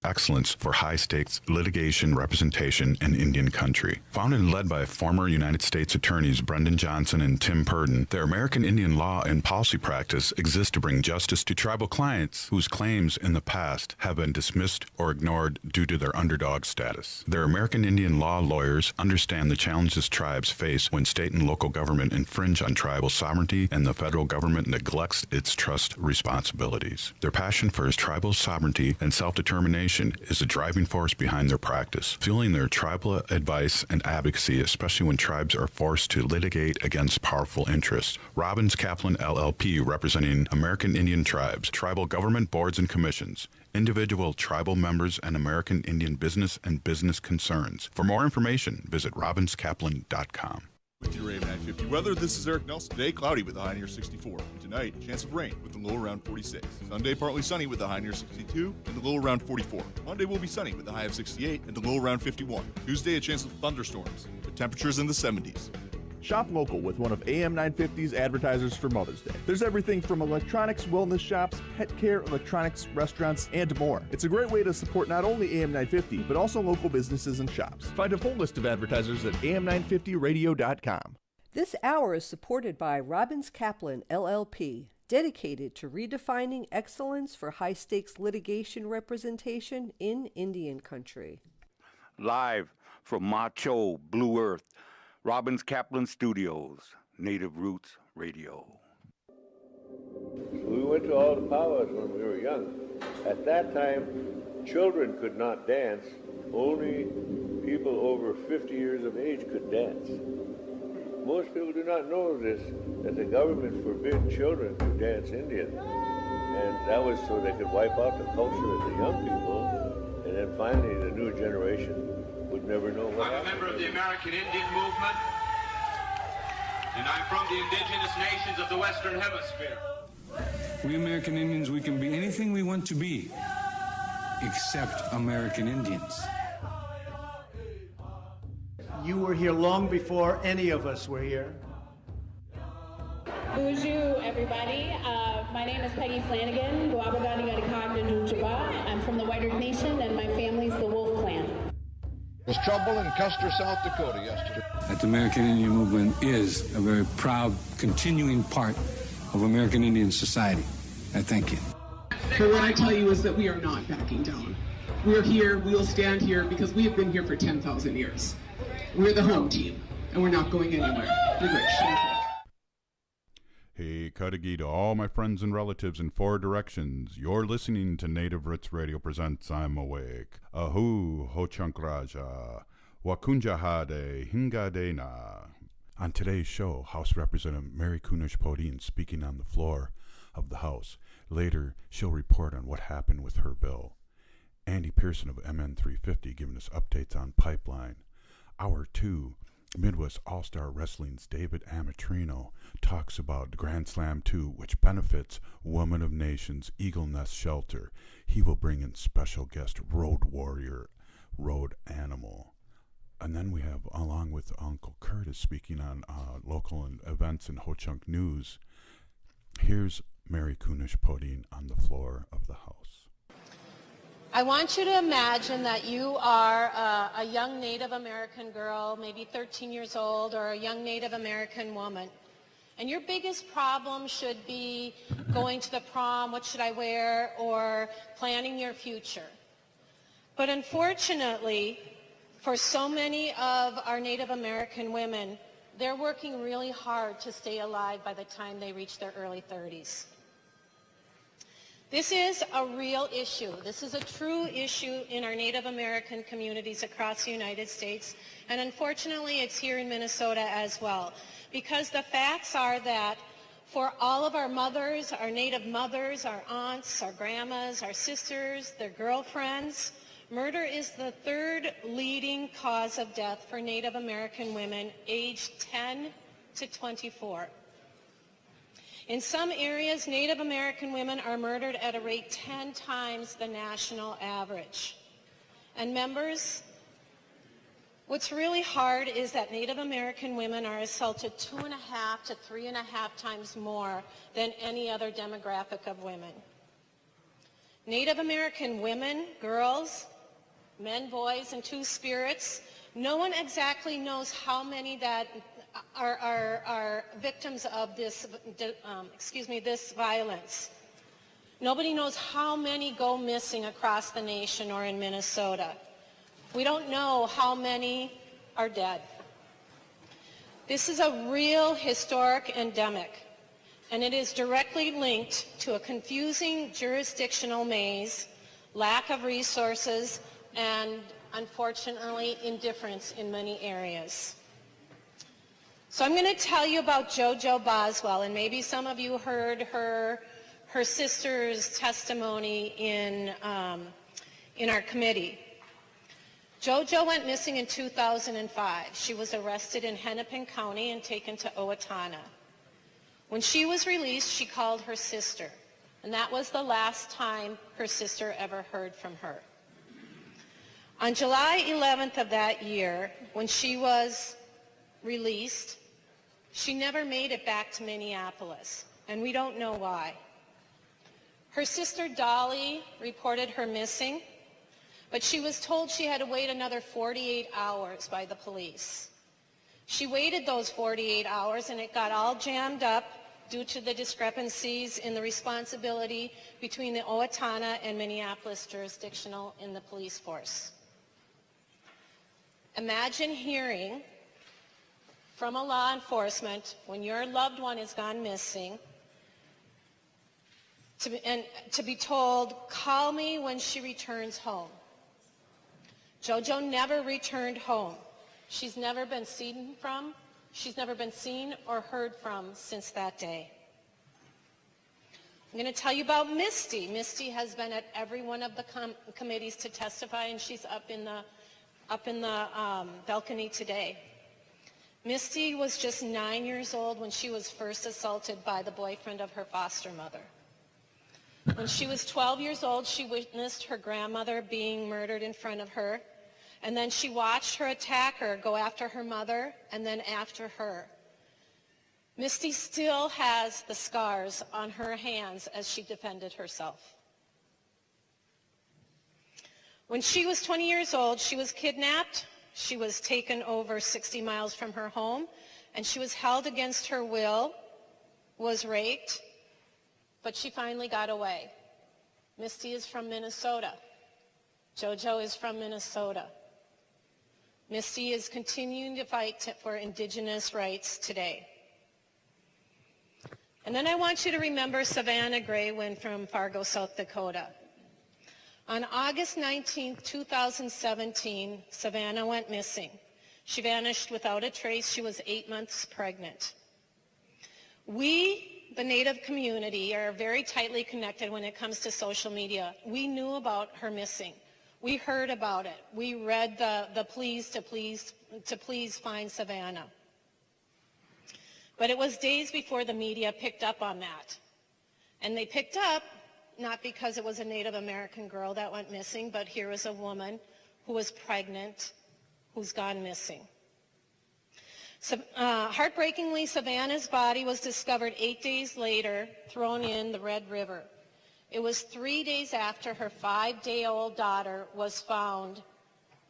excellence for high-stakes litigation representation in Indian country. Founded and led by former United States attorneys Brendan Johnson and Tim Pearson, their American Indian law and policy practice exists to bring justice to tribal clients whose claims in the past have been dismissed or ignored due to their underdog status. Their American Indian law lawyers understand the challenges tribes face when state and local government infringe on tribal sovereignty and the federal government neglects its trust responsibilities. Their passion for tribal sovereignty and self-determination is the driving force behind their practice, fueling their tribal advice and advocacy, especially when tribes are forced to litigate against powerful interests. Robbins Kaplan LLP, representing American Indian tribes, tribal government boards and commissions, individual tribal members, and American Indian business and business concerns. For more information, visit robinskaplan.com. With your AM950 weather, this is Eric Nelson. Today, cloudy with a high near 64. And tonight, chance of rain with a low around 46. Sunday, partly sunny with a high near 62 and a low around 44. Monday will be sunny with a high of 68 and a low around 51. Tuesday, a chance of thunderstorms with temperatures in the 70s. Shop local with one of AM950's advertisers for Mother's Day. There's everything from electronics, wellness shops, pet care, electronics, restaurants, and more. It's a great way to support not only AM950, but also local businesses and shops. Find a full list of advertisers at am950radio.com. This hour is supported by Robbins Kaplan LLP, dedicated to redefining excellence for high-stakes litigation representation in Indian country. Live from Macho Blue Earth, Robbins Kaplan Studios, Native Roots Radio. We went to all the powwows when we were young. At that time, children could not dance. Only people over 50 years of age could dance. Most people do not know this, that the government forbid children to dance Indian. And that was so they could wipe out the culture of the young people, and then finally the new generation would never know what happened. I'm a member of the American Indian movement, and I'm from the indigenous nations of the Western Hemisphere. We American Indians, we can be anything we want to be, except American Indians. You were here long before any of us were here. Bonjour, everybody. My name is Peggy Flanagan. I'm from the White Earth Nation, and my family's the Wolf Clan. There was trouble in Custer, South Dakota yesterday. That the American Indian movement is a very proud, continuing part of American Indian society. I thank you. But what I tell you is that we are not backing down. We're here, we will stand here because we have been here for 10,000 years. We're the home team, and we're not going anywhere. We're rich. Hey, Kadagi to all my friends and relatives in 4 directions. You're listening to Native Roots Radio presents I'm Awake. Ahu Ho-Chunk Raja, Wakunjahade Hingadena. On today's show, House Representative Mary Kunesh-Podein speaking on the floor of the House. Later, she'll report on what happened with her bill. Andy Pearson of MN350 giving us updates on Pipeline. Hour 2, Midwest Allstar Wrestling's David Amitrano talks about Grand Slam 2, which benefits Woman of Nations Eagle Nest Shelter. He will bring in special guest Road Warrior, Road Animal. And then we have, along with Uncle Curtis, speaking on local events and Ho-Chunk news. Here's Mary Kunesh-Podein on the floor of the House. I want you to imagine that you are a young Native American girl, maybe 13 years old, or a young Native American woman. And your biggest problem should be going to the prom, what should I wear, or planning your future. But unfortunately, for so many of our Native American women, they're working really hard to stay alive by the time they reach their early 30s. This is a real issue. This is a true issue in our Native American communities across the United States, and unfortunately it's here in Minnesota as well. Because the facts are that for all of our mothers, our Native mothers, our aunts, our grandmas, our sisters, their girlfriends, murder is the 3rd leading cause of death for Native American women aged 10 to 24. In some areas, Native American women are murdered at a rate 10 times the national average. And members, what's really hard is that Native American women are assaulted 2.5 to 3.5 times more than any other demographic of women. Native American women, girls, men, boys, and two-spirits. No one exactly knows how many that are victims of this, this violence. Nobody knows how many go missing across the nation or in Minnesota. We don't know how many are dead. This is a real historic endemic, and it is directly linked to a confusing jurisdictional maze, lack of resources, and unfortunately indifference in many areas. So I'm going to tell you about JoJo Boswell, and maybe some of you heard her sister's testimony in our committee. JoJo went missing in 2005. She was arrested in Hennepin County and taken to Owatonna. When she was released, she called her sister, and that was the last time her sister ever heard from her. On July 11th of that year, when she was released, she never made it back to Minneapolis, and we don't know why. Her sister Dolly reported her missing, but she was told she had to wait another 48 hours by the police. She waited those 48 hours, and it got all jammed up due to the discrepancies in the responsibility between the Owatonna and Minneapolis jurisdictional in the police force. Imagine hearing from a law enforcement when your loved one has gone missing to be told, call me when she returns home. JoJo never returned home. She's never been seen or heard from since that day. I'm going to tell you about Misty. Misty has been at every one of the committees to testify, and she's up in the balcony today. Misty was just 9 years old when she was first assaulted by the boyfriend of her foster mother. When she was 12 years old, she witnessed her grandmother being murdered in front of her, and then she watched her attacker go after her mother and then after her. Misty still has the scars on her hands as she defended herself. When she was 20 years old, she was kidnapped. She was taken over 60 miles from her home, and she was held against her will, was raped, but she finally got away. Misty is from Minnesota. JoJo is from Minnesota. Misty is continuing to fight for Indigenous rights today. And then I want you to remember Savannah Graywin from Fargo, South Dakota. On August 19, 2017, Savannah went missing. She vanished without a trace. She was 8 months pregnant. We, the Native community, are very tightly connected when it comes to social media. We knew about her missing. We heard about it. We read the pleas to please find Savannah. But it was days before the media picked up on that. And they picked up not because it was a Native American girl that went missing, but here was a woman who was pregnant, who's gone missing. So, heartbreakingly, Savannah's body was discovered 8 days later, thrown in the Red River. It was 3 days after her 5-day-old daughter was found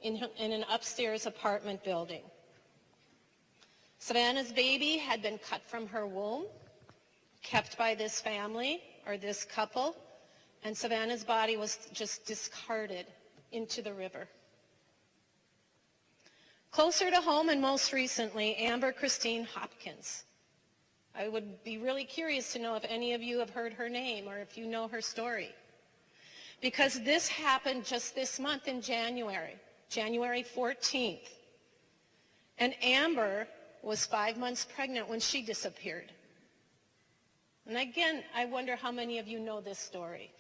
in an upstairs apartment building. Savannah's baby had been cut from her womb, kept by this family or this couple, and Savannah's body was just discarded into the river. Closer to home, and most recently, Amber Christine Hopkins. I would be really curious to know if any of you have heard her name or if you know her story. Because this happened just this month in January 14th. And Amber was 5 months pregnant when she disappeared. And again, I wonder how many of you know this story.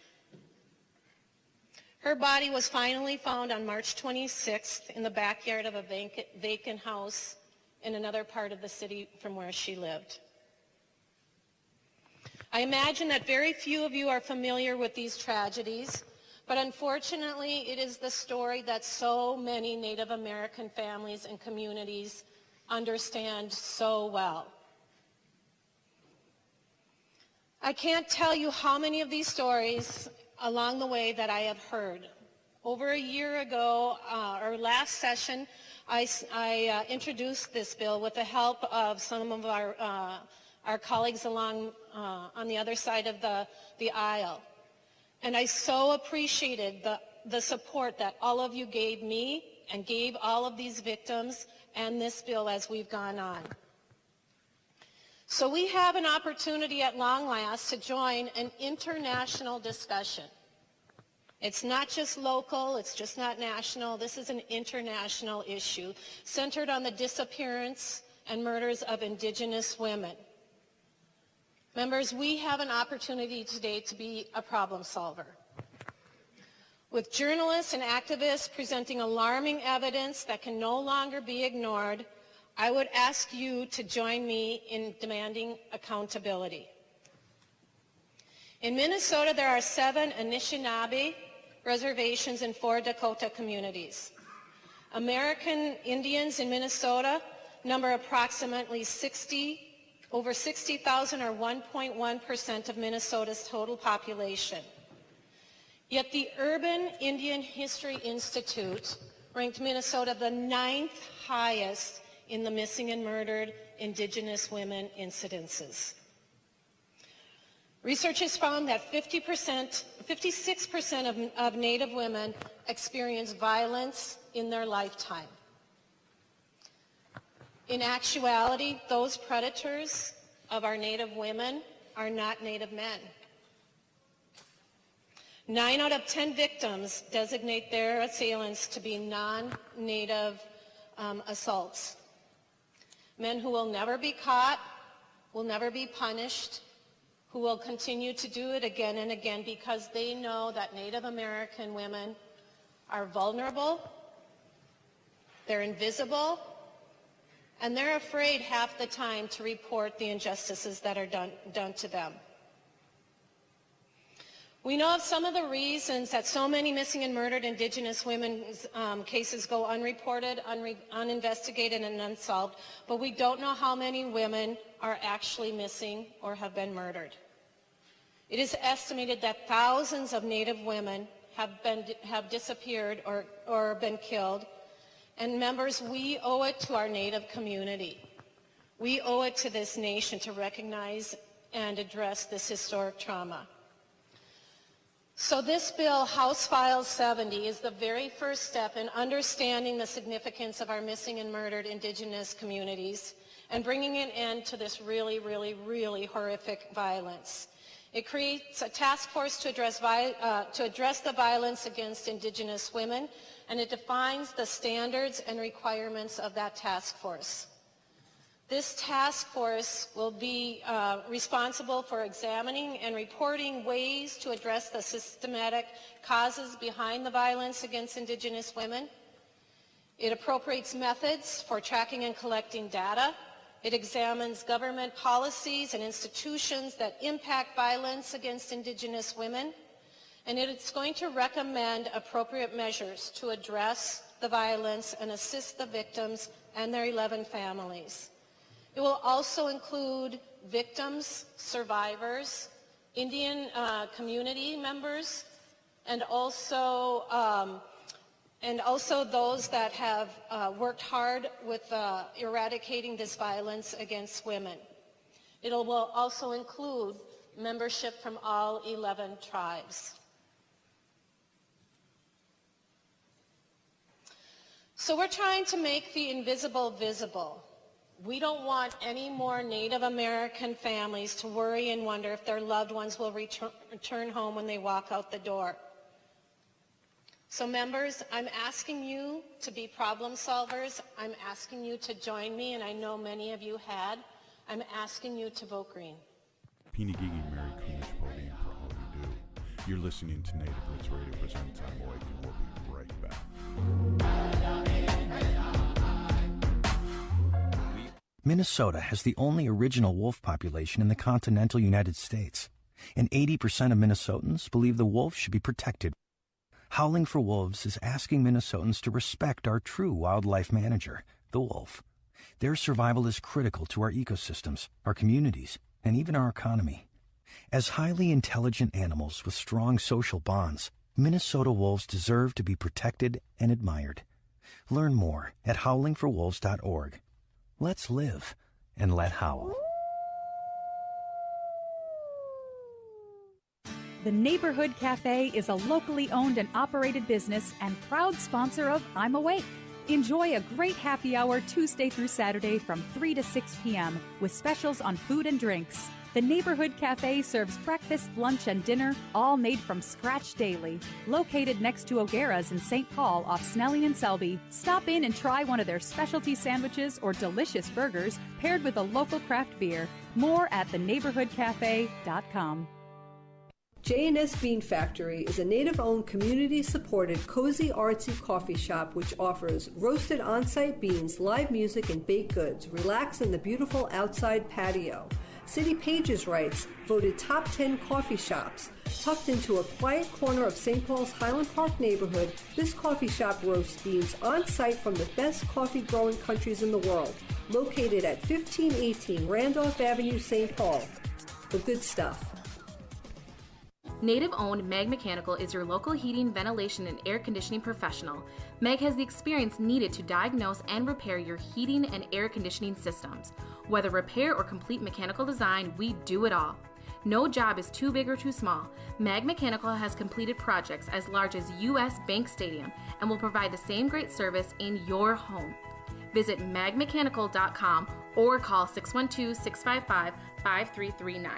Her body was finally found on March 26th in the backyard of a vacant house in another part of the city from where she lived. I imagine that very few of you are familiar with these tragedies, but unfortunately it is the story that so many Native American families and communities understand so well. I can't tell you how many of these stories along the way that I have heard. Over a year ago, or last session, I introduced this bill with the help of some of our colleagues along on the other side of the aisle. And I so appreciated the support that all of you gave me and gave all of these victims and this bill as we've gone on. So we have an opportunity at long last to join an international discussion. It's not just local, it's just not national. This is an international issue centered on the disappearance and murders of Indigenous women. Members, we have an opportunity today to be a problem solver. With journalists and activists presenting alarming evidence that can no longer be ignored, I would ask you to join me in demanding accountability. In Minnesota, there are 7 Anishinaabe reservations and 4 Dakota communities. American Indians in Minnesota number approximately over 60,000 or 1.1% of Minnesota's total population. Yet the Urban Indian History Institute ranked Minnesota the 9th highest in the missing and murdered Indigenous women incidences. Research has found that 56% of Native women experience violence in their lifetime. In actuality, those predators of our Native women are not Native men. 9 out of 10 victims designate their assailants to be non-Native assaults. Men who will never be caught, will never be punished, who will continue to do it again and again because they know that Native American women are vulnerable, they're invisible, and they're afraid half the time to report the injustices that are done to them. We know of some of the reasons that so many missing and murdered Indigenous women's cases go unreported, uninvestigated, and unsolved, but we don't know how many women are actually missing or have been murdered. It is estimated that thousands of Native women have disappeared or been killed. And members, we owe it to our Native community. We owe it to this nation to recognize and address this historic trauma. So this bill, House File 70, is the very first step in understanding the significance of our missing and murdered Indigenous communities and bringing an end to this really, really, really horrific violence. It creates a task force to address the violence against Indigenous women, and it defines the standards and requirements of that task force. This task force will be responsible for examining and reporting ways to address the systematic causes behind the violence against Indigenous women. It appropriates methods for tracking and collecting data. It examines government policies and institutions that impact violence against Indigenous women. And it's going to recommend appropriate measures to address the violence and assist the victims and their 11 families. It will also include victims, survivors, Indian community members, and also those that have worked hard with eradicating this violence against women. It will also include membership from all 11 tribes. So we're trying to make the invisible visible. We don't want any more Native American families to worry and wonder if their loved ones will return home when they walk out the door. So members, I'm asking you to be problem solvers. I'm asking you to join me, and I know many of you had. I'm asking you to vote green. Pinagigi Mary Kunesh-Podein for all you do. You're listening to Native Roots Radio presents I'm Awake, and we'll be right back. Minnesota has the only original wolf population in the continental United States, and 80% of Minnesotans believe the wolf should be protected. Howling for Wolves is asking Minnesotans to respect our true wildlife manager, the wolf. Their survival is critical to our ecosystems, our communities, and even our economy. As highly intelligent animals with strong social bonds, Minnesota wolves deserve to be protected and admired. Learn more at howlingforwolves.org. Let's live and let howl. The Neighborhood Cafe is a locally owned and operated business and proud sponsor of I'm Awake. Enjoy a great happy hour Tuesday through Saturday from 3 to 6 p.m. with specials on food and drinks. The Neighborhood Cafe serves breakfast, lunch, and dinner, all made from scratch daily. Located next to O'Gara's in St. Paul off Snelling and Selby, stop in and try one of their specialty sandwiches or delicious burgers paired with a local craft beer. More at theneighborhoodcafe.com. J&S Bean Factory is a native-owned, community-supported, cozy, artsy coffee shop which offers roasted on-site beans, live music, and baked goods. Relax in the beautiful outside patio. City Pages writes, voted top 10 coffee shops. Tucked into a quiet corner of St. Paul's Highland Park neighborhood, this coffee shop roasts beans on-site from the best coffee-growing countries in the world. Located at 1518 Randolph Avenue, St. Paul. The good stuff. Native-owned Meg Mechanical is your local heating, ventilation, and air conditioning professional. Meg has the experience needed to diagnose and repair your heating and air conditioning systems. Whether repair or complete mechanical design, we do it all. No job is too big or too small. Meg Mechanical has completed projects as large as U.S. Bank Stadium and will provide the same great service in your home. Visit magmechanical.com or call 612-655-5339.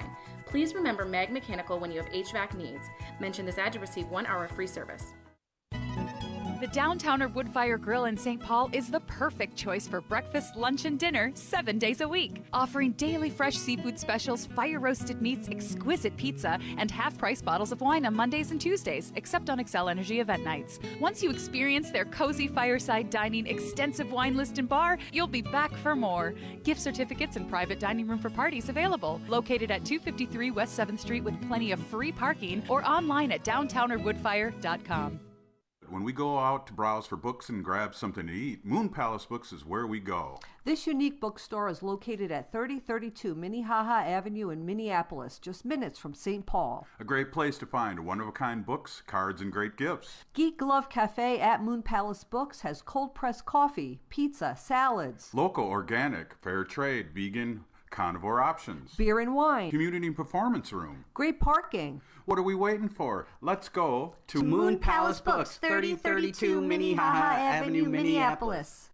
Please remember Mag Mechanical when you have HVAC needs. Mention this ad to receive 1 hour of free service. The Downtowner Woodfire Grill in St. Paul is the perfect choice for breakfast, lunch, and dinner 7 days a week. Offering daily fresh seafood specials, fire-roasted meats, exquisite pizza, and half-price bottles of wine on Mondays and Tuesdays, except on Excel Energy event nights. Once you experience their cozy fireside dining, extensive wine list, and bar, you'll be back for more. Gift certificates and private dining room for parties available. Located at 253 West 7th Street with plenty of free parking or online at downtownerwoodfire.com. When we go out to browse for books and grab something to eat, Moon Palace Books is where we go. This unique bookstore is located at 3032 Minnehaha Avenue in Minneapolis, just minutes from St. Paul. A great place to find one-of-a-kind books, cards, and great gifts. Geek Love Cafe at Moon Palace Books has cold-pressed coffee, pizza, salads. Local, organic, fair trade, vegan, carnivore options. Beer and wine. Community and performance room. Great parking. What are we waiting for? Let's go to Moon Palace Books, 3032 Minnehaha Avenue, Minneapolis.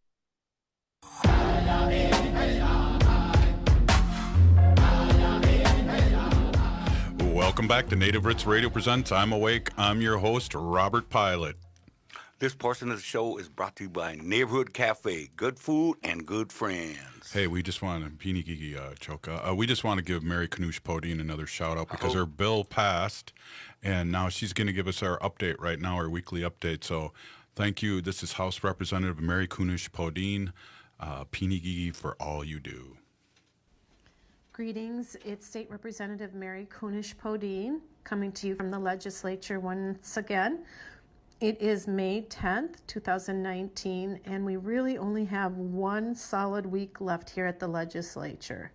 Welcome back to Native Roots Radio Presents I'm Awake. I'm your host, Robert Pilot. This portion of the show is brought to you by Neighborhood Cafe. Good food and good friends. Hey, we just want to, Peeny Gigi Choka, we just want to give Mary Kunesh-Podein another shout out because her bill passed and now she's going to give us our update right now, our weekly update. So thank you. This is House Representative Mary Kunesh-Podein, Peeny Gigi, for all you do. Greetings, it's State Representative Mary Kunesh-Podein coming to you from the legislature once again. It is May 10th, 2019, and we really only have one solid week left here at the legislature.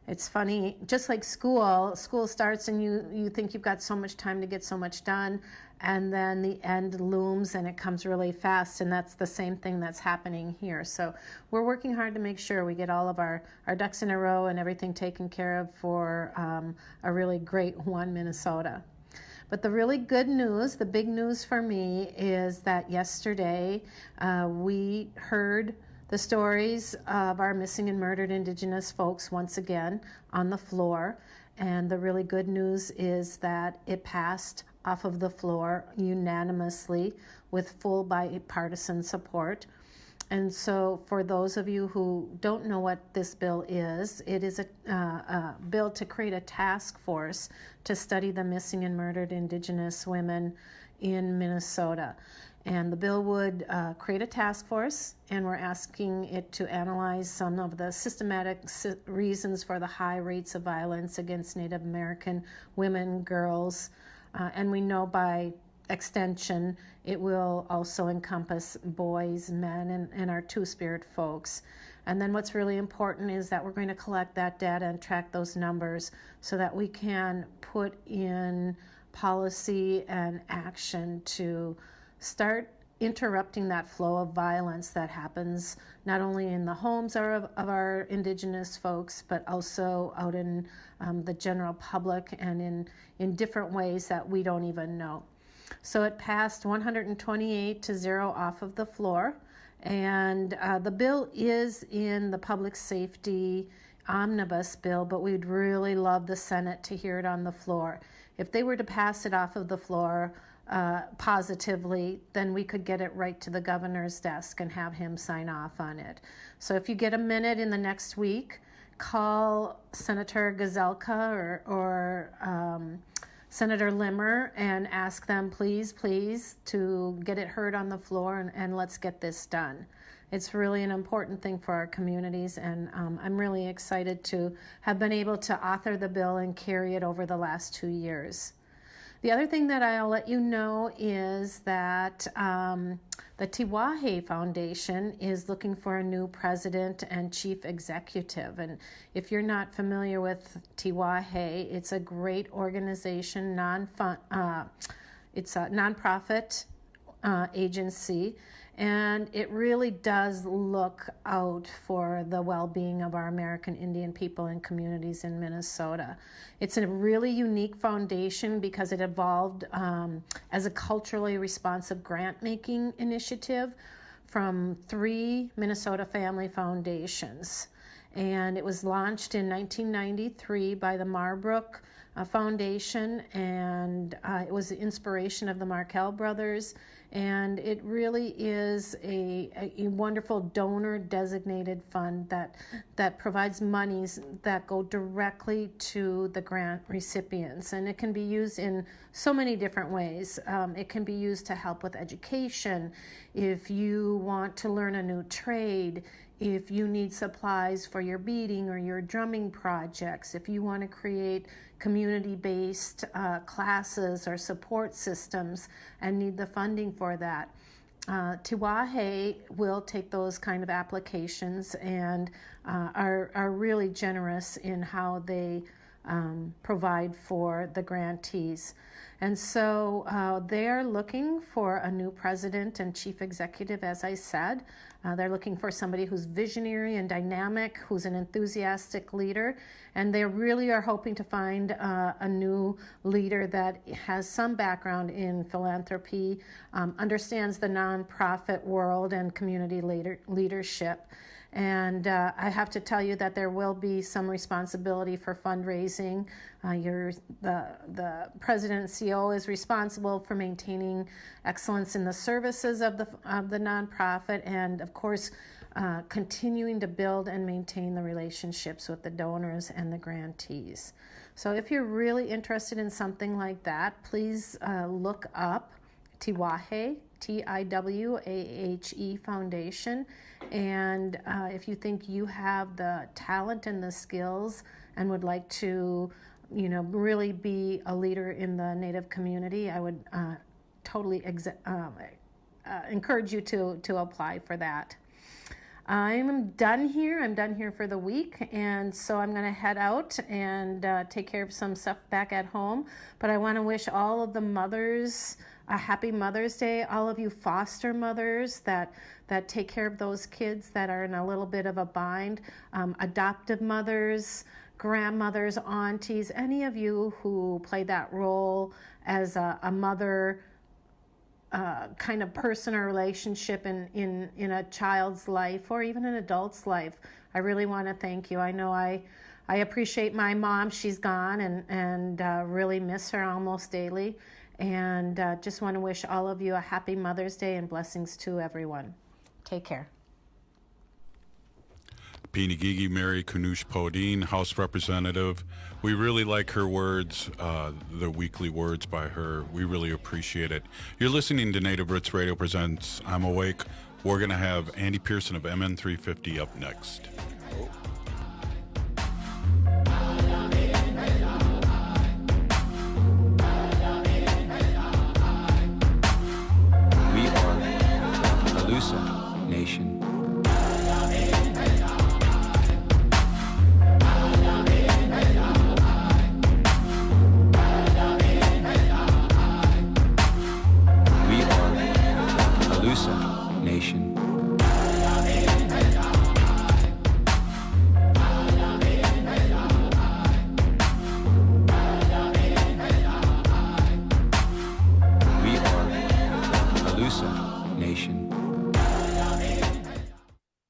It's funny, just like school starts and you think you've got so much time to get so much done, and then the end looms and it comes really fast, and that's the same thing that's happening here. So we're working hard to make sure we get all of our ducks in a row and everything taken care of for a really great one Minnesota. But the really good news, the big news for me, is that yesterday we heard the stories of our missing and murdered Indigenous folks once again on the floor. And the really good news is that it passed off of the floor unanimously with full bipartisan support. And so for those of you who don't know what this bill is, it is a bill to create a task force to study the missing and murdered Indigenous women in Minnesota. And the bill would create a task force, and we're asking it to analyze some of the systematic reasons for the high rates of violence against Native American women, girls, and we know by extension It will also encompass boys, men, and our Two-Spirit folks. And then what's really important is that we're going to collect that data and track those numbers so that we can put in policy and action to start interrupting that flow of violence that happens not only in the homes of our Indigenous folks, but also out in the general public and in different ways that we don't even know. So it passed 128 to 0 off of the floor, and the bill is in the public safety omnibus bill, but we'd really love the Senate to hear it on the floor. If they were to pass it off of the floor positively, then we could get it right to the governor's desk and have him sign off on it. So if you get a minute in the next week, call Senator Gazelka or Senator Limmer and ask them, please, to get it heard on the floor and let's get this done. It's really an important thing for our communities, and I'm really excited to have been able to author the bill and carry it over the last 2 years. The other thing that I'll let you know is that the Tiwahe Foundation is looking for a new president and chief executive. And if you're not familiar with Tiwahe, it's a great organization, it's a nonprofit agency, and it really does look out for the well-being of our American Indian people and communities in Minnesota. It's a really unique foundation because it evolved as a culturally responsive grant-making initiative from 3 Minnesota family foundations. And it was launched in 1993 by the Marbrook Foundation, and it was the inspiration of the Markell brothers, and it really is a wonderful donor-designated fund that provides monies that go directly to the grant recipients, and it can be used in so many different ways. It can be used to help with education, if you want to learn a new trade, if you need supplies for your beading or your drumming projects, if you want to create community-based classes or support systems and need the funding for that. Tiwahe will take those kind of applications and are really generous in how they provide for the grantees. And so they are looking for a new president and chief executive, as I said. They're looking for somebody who's visionary and dynamic, who's an enthusiastic leader, and they really are hoping to find a new leader that has some background in philanthropy, understands the nonprofit world and community leadership. And I have to tell you that there will be some responsibility for fundraising. The president and CEO is responsible for maintaining excellence in the services of the nonprofit, and of course, continuing to build and maintain the relationships with the donors and the grantees. So if you're really interested in something like that, please look up Tiwahe, Tiwahe Foundation. And if you think you have the talent and the skills and would like to, really be a leader in the Native community, I would totally encourage you to apply for that. I'm done here. I'm done here for the week, and so I'm going to head out and take care of some stuff back at home. But I want to wish all of the mothers a happy Mother's Day, all of you foster mothers that take care of those kids that are in a little bit of a bind, adoptive mothers, grandmothers, aunties, any of you who play that role as a mother kind of person or relationship in a child's life or even an adult's life. I really want to thank you. I know I appreciate my mom. She's gone and really miss her almost daily. And just want to wish all of you a happy Mother's Day and blessings to everyone. Take care. Pinigigi Mary Kunesh-Podein, House Representative. We really like her words, the weekly words by her. We really appreciate it. You're listening to Native Roots Radio Presents I'm Awake. We're going to have Andy Pearson of MN350 up next. Alusa Nation. We are Alusa Nation. Nation.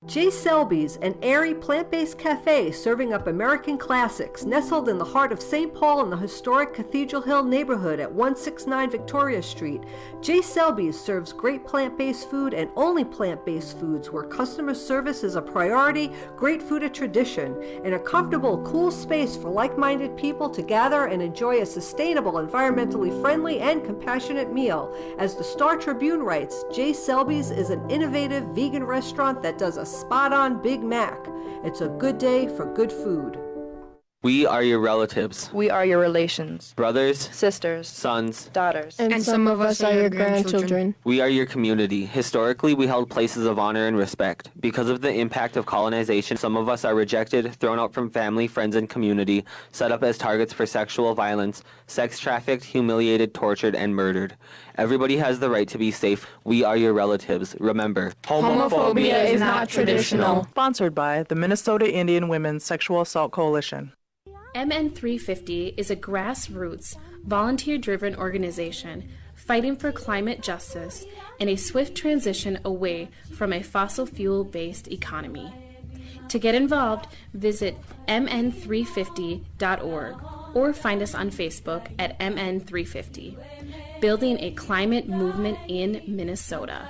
J. Selby's, an airy plant-based cafe serving up American classics, nestled in the heart of St. Paul in the historic Cathedral Hill neighborhood at 169 Victoria Street. J. Selby's serves great plant-based food and only plant-based foods where customer service is a priority, great food a tradition, and a comfortable, cool space for like-minded people to gather and enjoy a sustainable, environmentally friendly, and compassionate meal. As the Star Tribune writes, J. Selby's is an innovative vegan restaurant that does a spot-on Big Mac. It's a good day for good food. We are your relatives. We are your relations. Brothers, sisters, sons, daughters. And some of us are your grandchildren. We are your community. Historically, we held places of honor and respect. Because of the impact of colonization, some of us are rejected, thrown out from family, friends, and community, set up as targets for sexual violence, sex trafficked, humiliated, tortured, and murdered. Everybody has the right to be safe. We are your relatives. Remember, homophobia is not traditional. Sponsored by the Minnesota Indian Women's Sexual Assault Coalition. MN350 is a grassroots, volunteer-driven organization fighting for climate justice and a swift transition away from a fossil fuel-based economy. To get involved, visit mn350.org or find us on Facebook at MN350. Building a climate movement in Minnesota.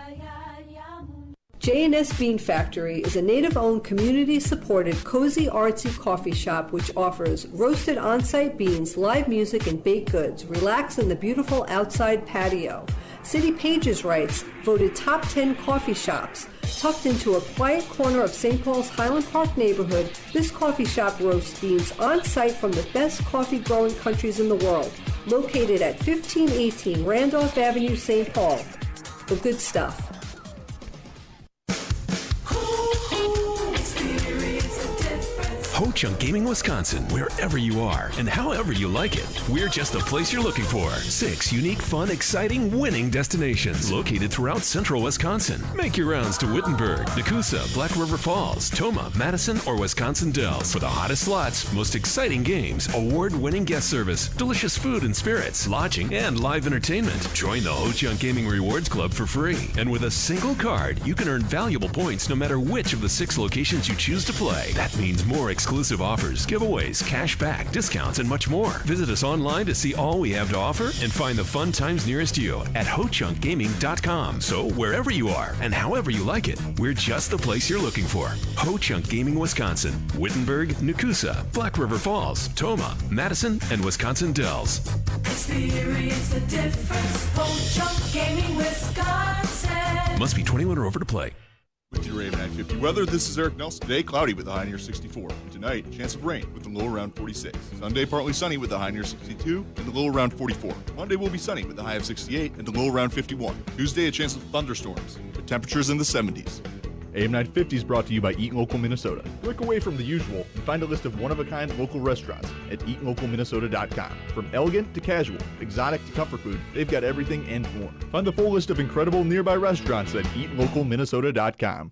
J&S Bean Factory is a native-owned, community-supported, cozy, artsy coffee shop which offers roasted on-site beans, live music, and baked goods. Relax in the beautiful outside patio. City Pages writes, voted top 10 coffee shops. Tucked into a quiet corner of St. Paul's Highland Park neighborhood, this coffee shop roasts beans on-site from the best coffee-growing countries in the world. Located at 1518 Randolph Avenue, St. Paul. The good stuff. Ho-Chunk Gaming Wisconsin, wherever you are and however you like it, we're just the place you're looking for. 6 unique, fun, exciting, winning destinations located throughout central Wisconsin. Make your rounds to Wittenberg, Nakusa, Black River Falls, Toma, Madison, or Wisconsin Dells for the hottest slots, most exciting games, award-winning guest service, delicious food and spirits, lodging, and live entertainment. Join the Ho-Chunk Gaming Rewards Club for free. And with a single card, you can earn valuable points no matter which of the 6 locations you choose to play. That means more exclusive offers, giveaways, cash back, discounts, and much more. Visit us online to see all we have to offer and find the fun times nearest you at HoChunkGaming.com. So wherever you are and however you like it, we're just the place you're looking for. Ho-Chunk Gaming Wisconsin, Wittenberg, Nakusa, Black River Falls, Toma, Madison, and Wisconsin Dells. Experience the difference. Ho-Chunk Gaming Wisconsin. Must be 21 or over to play. With your AM 950 weather, this is Eric Nelson. Today, cloudy with a high near 64. And tonight, chance of rain with a low around 46. Sunday, partly sunny with a high near 62 and the low around 44. Monday will be sunny with a high of 68 and the low around 51. Tuesday, a chance of thunderstorms with temperatures in the 70s. AM 950 is brought to you by Eat Local Minnesota. Break away from the usual and find a list of one-of-a-kind local restaurants at eatlocalminnesota.com. From elegant to casual, exotic to comfort food, they've got everything and more. Find the full list of incredible nearby restaurants at eatlocalminnesota.com.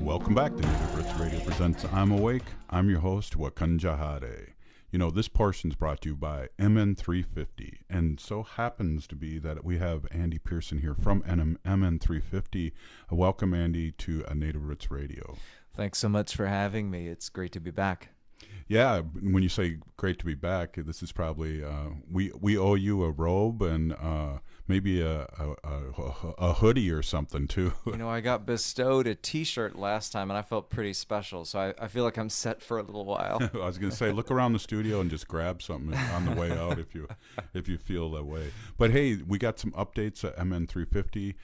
Welcome back to Native Roots Radio presents I'm Awake. I'm your host, Wakanjahare. You know, this portion's brought to you by MN350, and so happens to be that we have Andy Pearson here from MN350. Welcome, Andy, to Native Roots Radio. Thanks so much for having me. It's great to be back. Yeah, when you say great to be back, this is probably, we owe you a robe and maybe a hoodie or something too. You know, I got bestowed a T-shirt last time, and I felt pretty special. So I feel like I'm set for a little while. I was going to say, look around the studio and just grab something on the way out if you feel that way. But hey, we got some updates at MN350.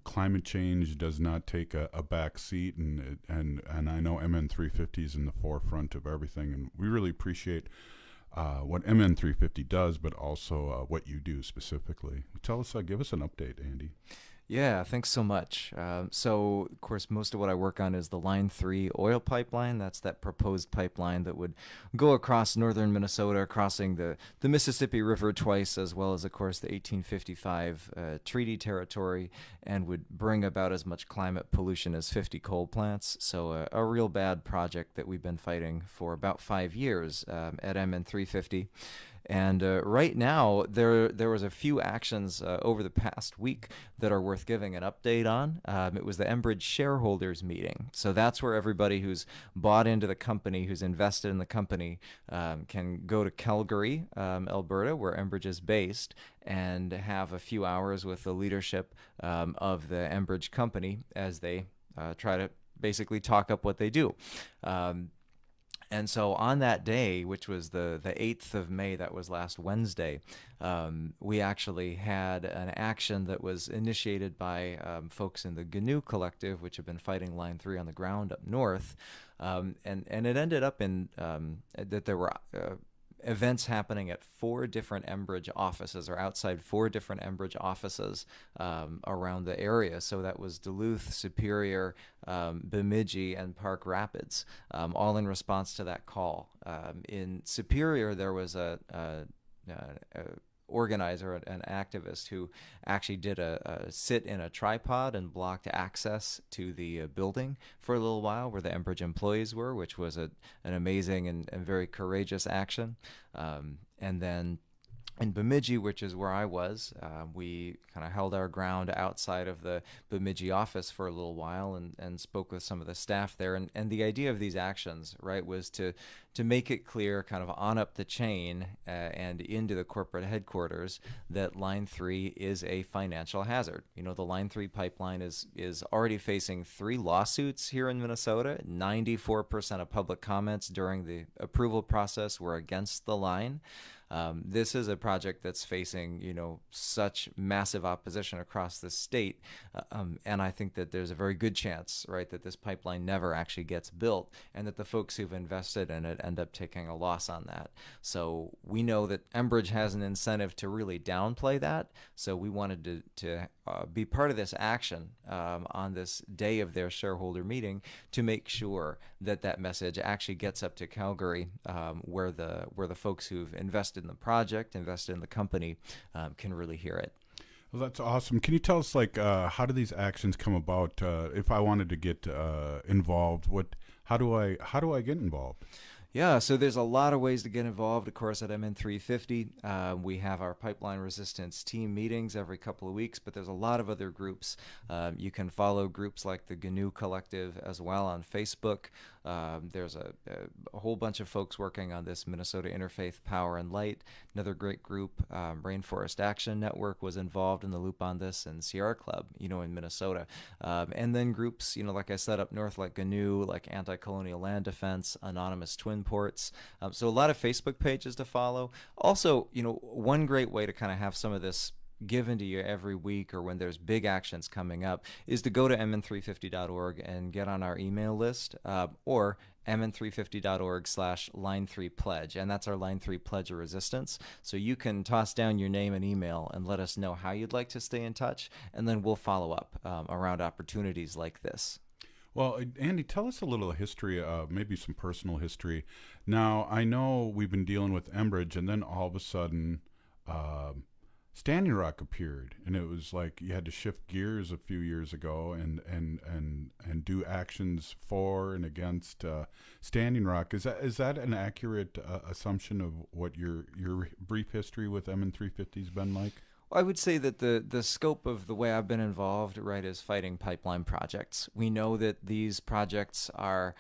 Climate change does not take a back seat, and I know MN350 is in the forefront of everything, and we really appreciate what MN350 does, but also what you do specifically. Tell us, give us an update, Andy. Yeah, thanks so much. So, of course, most of what I work on is the Line 3 oil pipeline. That's that proposed pipeline that would go across northern Minnesota, crossing the Mississippi River twice, as well as, of course, the 1855 treaty territory, and would bring about as much climate pollution as 50 coal plants. So a real bad project that we've been fighting for about 5 years at MN350. And right now, there was a few actions over the past week that are worth giving an update on. It was the Enbridge shareholders meeting. So that's where everybody who's bought into the company, who's invested in the company, can go to Calgary, Alberta, where Enbridge is based, and have a few hours with the leadership of the Enbridge company as they try to basically talk up what they do. And so on that day, which was the 8th of May, that was last Wednesday, we actually had an action that was initiated by folks in the GNU Collective, which have been fighting Line 3 on the ground up north. And it ended up in that there were events happening at 4 different Enbridge offices, or outside 4 different Enbridge offices around the area. So that was Duluth, Superior, Bemidji, and Park Rapids, all in response to that call. In Superior, there was a organizer, an activist, who actually did a sit in a tripod and blocked access to the building for a little while where the Enbridge employees were, which was an amazing and very courageous action. And then in Bemidji, which is where I was, we kind of held our ground outside of the Bemidji office for a little while and spoke with some of the staff there. And the idea of these actions, right, was to make it clear kind of on up the chain and into the corporate headquarters that Line 3 is a financial hazard. You know, the Line 3 pipeline is already facing 3 lawsuits here in Minnesota. 94% of public comments during the approval process were against the line. This is a project that's facing, you know, such massive opposition across the state, and I think that there's a very good chance, right, that this pipeline never actually gets built, and that the folks who've invested in it end up taking a loss on that. So we know that Enbridge has an incentive to really downplay that, so we wanted to be part of this action on this day of their shareholder meeting to make sure that that message actually gets up to Calgary, where the folks who've invested in the project, invested in the company, can really hear it. Well, that's awesome. Can you tell us, like, how do these actions come about? If I wanted to get involved, how do I get involved? Yeah, so there's a lot of ways to get involved. Of course, at MN350, we have our pipeline resistance team meetings every couple of weeks, but there's a lot of other groups. You can follow groups like the GNU Collective as well on Facebook. There's a whole bunch of folks working on this Minnesota Interfaith Power and Light. Another great group, Rainforest Action Network, was involved in the loop on this, and Sierra Club, you know, in Minnesota. And then groups, you know, like I said, up north, like GNU, like Anti-Colonial Land Defense, Anonymous Twin Ports. So a lot of Facebook pages to follow. Also, you know, one great way to kind of have some of this given to you every week, or when there's big actions coming up, is to go to mn350.org and get on our email list, or mn350.org/line3pledge, and that's our Line 3 Pledge of Resistance. So you can toss down your name and email and let us know how you'd like to stay in touch, and then we'll follow up around opportunities like this. Well, Andy, tell us a little history, maybe some personal history. Now, I know we've been dealing with Enbridge, and then all of a sudden, Standing Rock appeared, and it was like you had to shift gears a few years ago and do actions for and against Standing Rock. Is that an accurate assumption of what your brief history with MN350 has been like? I would say that the scope of the way I've been involved, right, is fighting pipeline projects. We know that these projects are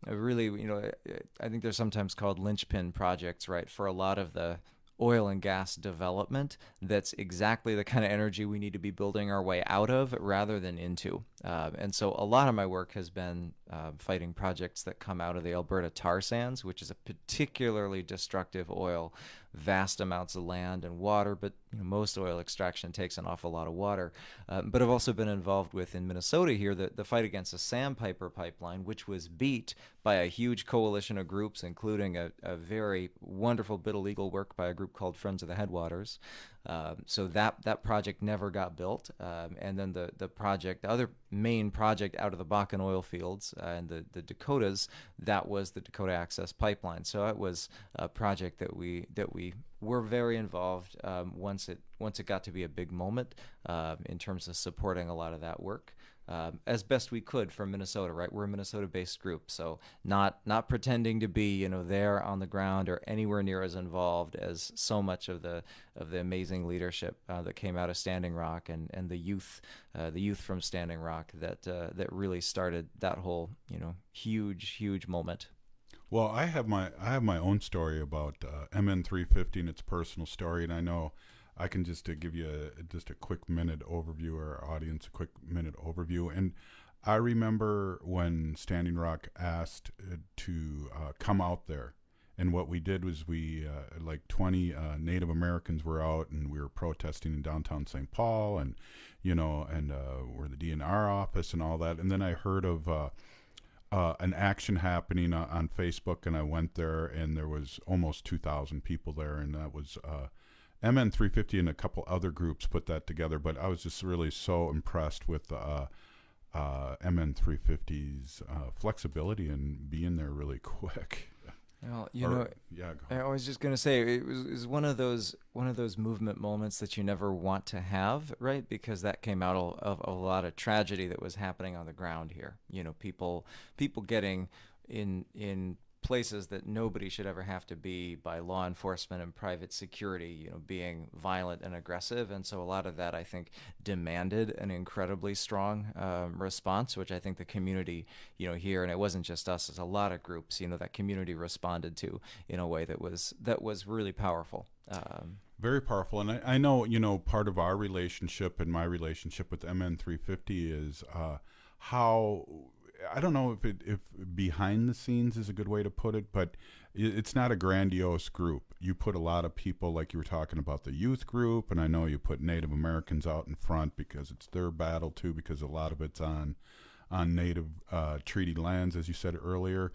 really, you know, I think they're sometimes called linchpin projects, right, for a lot of the oil and gas development that's exactly the kind of energy we need to be building our way out of rather than into. And so a lot of my work has been fighting projects that come out of the Alberta tar sands, which is a particularly destructive oil, vast amounts of land and water, but most oil extraction takes an awful lot of water. But I've also been involved with, in Minnesota here, the fight against the Sandpiper pipeline, which was beat by a huge coalition of groups, including a very wonderful bit of legal work by a group called Friends of the Headwaters. So that project never got built. And then the other main project out of the Bakken oil fields and the Dakotas, that was the Dakota Access Pipeline. So it was a project that we were very involved once it got to be a big moment in terms of supporting a lot of that work. As best we could from Minnesota, right? We're a Minnesota-based group, so not pretending to be, there on the ground or anywhere near as involved as so much of the amazing leadership that came out of Standing Rock and the youth from Standing Rock that really started that whole huge moment. Well, I have my own story about MN350 and its personal story, and I know I can just give you just a quick minute overview, or our audience a quick minute overview. And I remember when Standing Rock asked to come out there, and what we did was we like 20 Native Americans were out, and we were protesting in downtown St. Paul, and we're the DNR office and all that. And then I heard of an action happening on Facebook, and I went there, and there was almost 2,000 people there, and that was MN350 and a couple other groups put that together. But I was just really so impressed with MN350's flexibility and being there really quick. Well, yeah, I was just going to say it was one of those movement moments that you never want to have, right? Because that came out of a lot of tragedy that was happening on the ground here. People getting in places that nobody should ever have to be by law enforcement and private security, being violent and aggressive. And so a lot of that, I think, demanded an incredibly strong response, which I think the community, here, and it wasn't just us, it's a lot of groups, that community responded to in a way that was really powerful. Very powerful. And I know, part of our relationship and my relationship with MN350 is how, I don't know if behind the scenes is a good way to put it, but it's not a grandiose group. You put a lot of people, like you were talking about the youth group, and I know you put Native Americans out in front because it's their battle too, because a lot of it's on Native treaty lands, as you said earlier.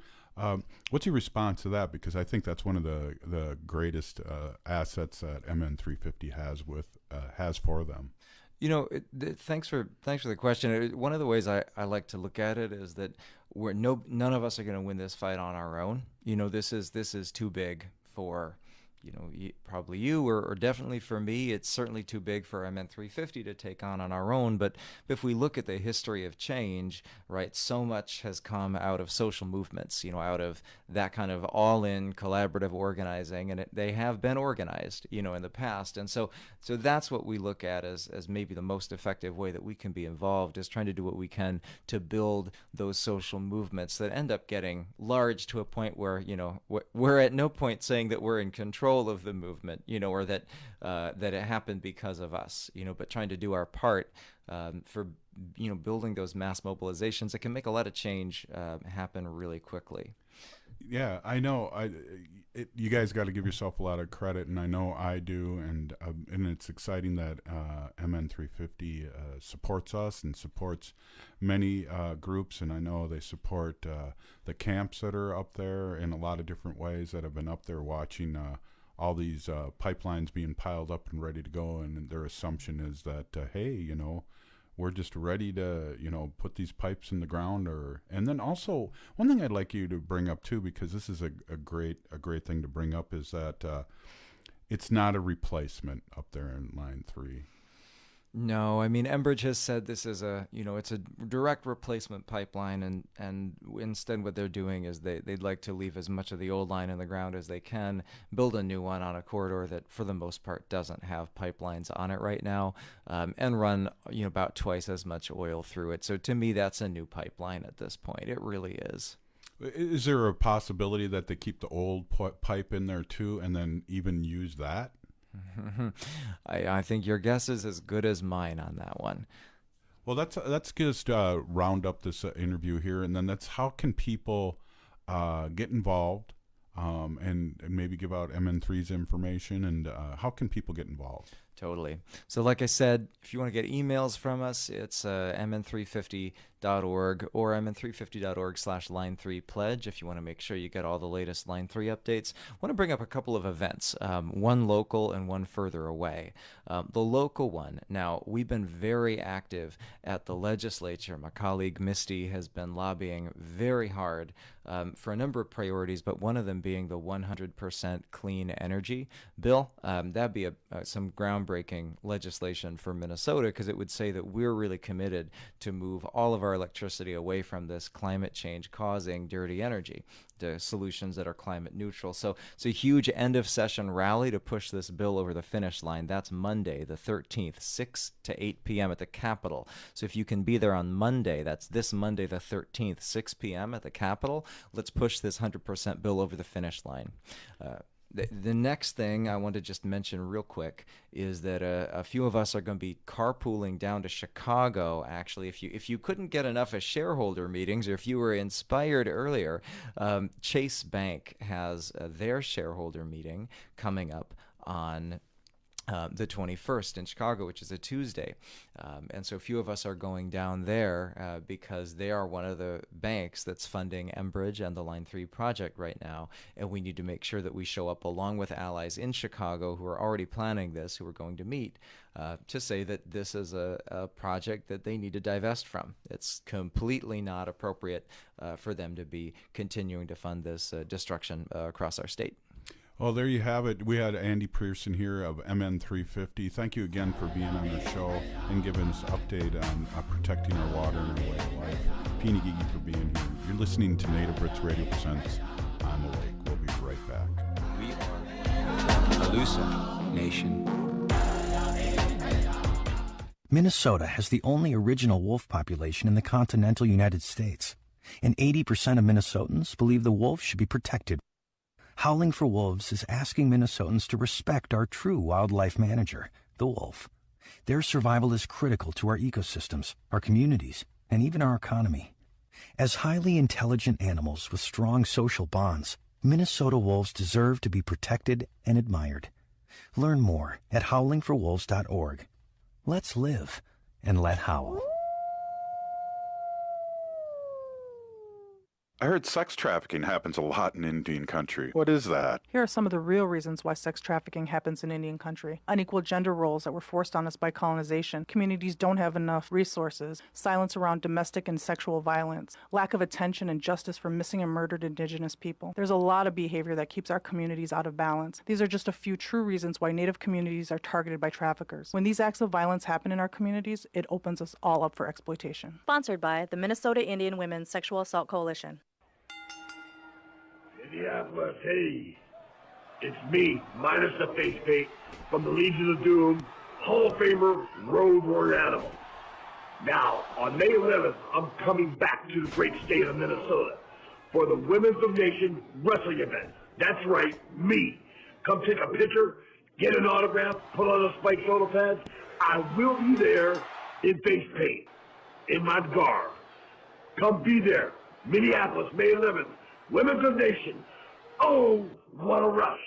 What's your response to that? Because I think that's one of the greatest assets that MN350 has for them. Thanks for the question. One of the ways I like to look at it is that none of us are going to win this fight on our own. This is too big for probably you or definitely for me. It's certainly too big for MN350 to take on our own. But if we look at the history of change, right, so much has come out of social movements, out of that kind of all-in collaborative organizing, and they have been organized, in the past. And so that's what we look at as maybe the most effective way that we can be involved, is trying to do what we can to build those social movements that end up getting large to a point where, we're at no point saying that we're in control of the movement, or that it happened because of us, but trying to do our part for building those mass mobilizations that can make a lot of change happen really quickly. Yeah, I know. You guys got to give yourself a lot of credit, and I know I do. And it's exciting that MN350 supports us and supports many groups, and I know they support the camps that are up there in a lot of different ways that have been up there watching all these pipelines being piled up and ready to go, and their assumption is that hey, we're just ready to put these pipes in the ground. And then also one thing I'd like you to bring up too, because this is a great thing to bring up, is that it's not a replacement up there in Line 3. No, I mean, Enbridge has said this is it's a direct replacement pipeline, and instead what they're doing is they'd like to leave as much of the old line in the ground as they can, build a new one on a corridor that for the most part doesn't have pipelines on it right now, and run about twice as much oil through it. So to me, that's a new pipeline at this point. It really is. Is there a possibility that they keep the old pipe in there too, and then even use that? I think your guess is as good as mine on that one. Well, let's just round up this interview here, and then that's how can people get involved and maybe give out MN3's information, and how can people get involved? Totally. So like I said, if you want to get emails from us, it's mn350.org or mn350.org/line3pledge if you want to make sure you get all the latest Line 3 updates. I want to bring up a couple of events, one local and one further away. The local one, now we've been very active at the legislature. My colleague Misty has been lobbying very hard for a number of priorities, but one of them being the 100% clean energy bill. That'd be some groundbreaking legislation for Minnesota, because it would say that we're really committed to move all of our electricity away from this climate change causing dirty energy to solutions that are climate neutral. So it's a huge end of session rally to push this bill over the finish line. That's Monday the 13th, 6 to 8 p.m. at the Capitol. So if you can be there on Monday, that's this Monday the 13th, 6 p.m. at the Capitol, let's push this 100% bill over the finish line. The next thing I want to just mention real quick is that a few of us are going to be carpooling down to Chicago. Actually, if you couldn't get enough of shareholder meetings, or if you were inspired earlier, Chase Bank has their shareholder meeting coming up on the 21st in Chicago, which is a Tuesday. And so a few of us are going down there because they are one of the banks that's funding Enbridge and the Line 3 project right now. And we need to make sure that we show up along with allies in Chicago who are already planning this, who are going to meet, to say that this is a project that they need to divest from. It's completely not appropriate for them to be continuing to fund this destruction across our state. Well, there you have it. We had Andy Pearson here of MN350. Thank you again for being on the show and giving us an update on protecting our water and our way of life. Peeny Gigi for being here. You're listening to Native Roots Radio Presents On the Lake. We'll be right back. We are Alusa Nation. Minnesota has the only original wolf population in the continental United States, and 80% of Minnesotans believe the wolf should be protected. Howling for Wolves is asking Minnesotans to respect our true wildlife manager, the wolf. Their survival is critical to our ecosystems, our communities, and even our economy. As highly intelligent animals with strong social bonds, Minnesota wolves deserve to be protected and admired. Learn more at howlingforwolves.org. Let's live and let howl. I heard sex trafficking happens a lot in Indian country. What is that? Here are some of the real reasons why sex trafficking happens in Indian country. Unequal gender roles that were forced on us by colonization. Communities don't have enough resources. Silence around domestic and sexual violence. Lack of attention and justice for missing and murdered Indigenous people. There's a lot of behavior that keeps our communities out of balance. These are just a few true reasons why Native communities are targeted by traffickers. When these acts of violence happen in our communities, it opens us all up for exploitation. Sponsored by the Minnesota Indian Women's Sexual Assault Coalition. Minneapolis, hey, it's me, minus the face paint, from the Legion of Doom, Hall of Famer, Road Warrior Animal. Now, on May 11th, I'm coming back to the great state of Minnesota for the Women's of Nation wrestling event. That's right, me. Come take a picture, get an autograph, put on the spiked shoulder pads. I will be there in face paint, in my garb. Come be there, Minneapolis, May 11th. Women's of Nation. Oh, what a rush.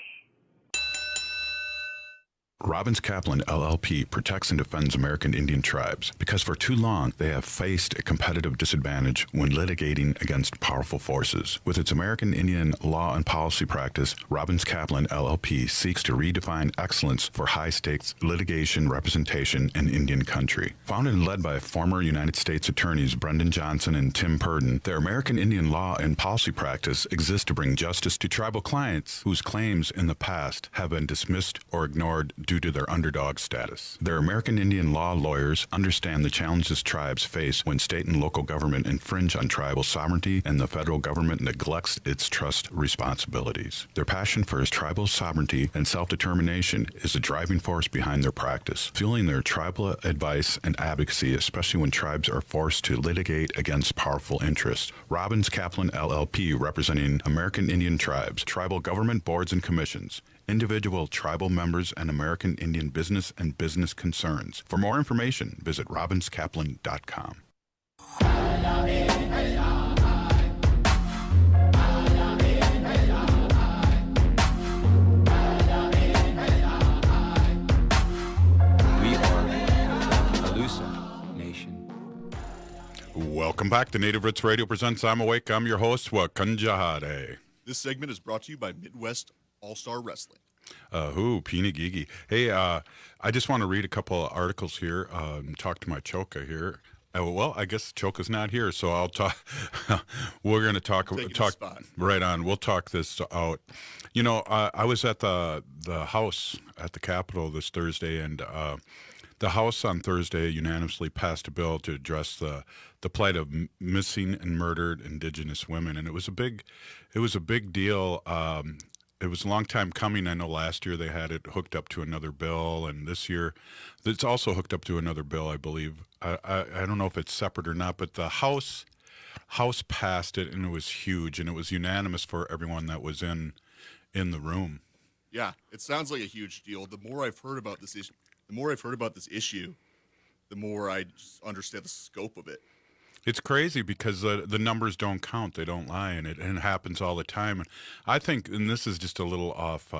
Robbins Kaplan LLP protects and defends American Indian tribes because for too long they have faced a competitive disadvantage when litigating against powerful forces. With its American Indian law and policy practice, Robbins Kaplan LLP seeks to redefine excellence for high-stakes litigation representation in Indian country. Founded and led by former United States Attorneys Brendan Johnson and Tim Pearson, their American Indian law and policy practice exists to bring justice to tribal clients whose claims in the past have been dismissed or ignored due due to their underdog status. Their American Indian law lawyers understand the challenges tribes face when state and local government infringe on tribal sovereignty and the federal government neglects its trust responsibilities. Their passion for tribal sovereignty and self-determination is the driving force behind their practice, fueling their tribal advice and advocacy, especially when tribes are forced to litigate against powerful interests. Robbins Kaplan LLP, representing American Indian tribes, tribal government boards and commissions, individual tribal members, and American Indian business and business concerns. For more information, visit robinskaplan.com. Welcome back to Native Roots Radio presents I'm Awake. I'm your host, Wakanjahade. This segment is brought to you by Midwest Allstar Wrestling. Peeny Gigi. Hey, I just want to read a couple of articles here, talk to my Choka here. Well, I guess Choka's not here, so I'll talk. We're going to talk right on. We'll talk this out. You know, I was at the House at the Capitol this Thursday, and the House on Thursday unanimously passed a bill to address the plight of missing and murdered Indigenous women, and it was a big deal. It was a long time coming. I know last year they had it hooked up to another bill, and this year it's also hooked up to another bill, I believe. I don't know if it's separate or not, but the House passed it, and it was huge, and it was unanimous for everyone that was in the room. Yeah, it sounds like a huge deal. The more I've heard about this issue, the more I just understand the scope of it. It's crazy because the numbers don't count. They don't lie, and it happens all the time. And I think, and this is just a little off,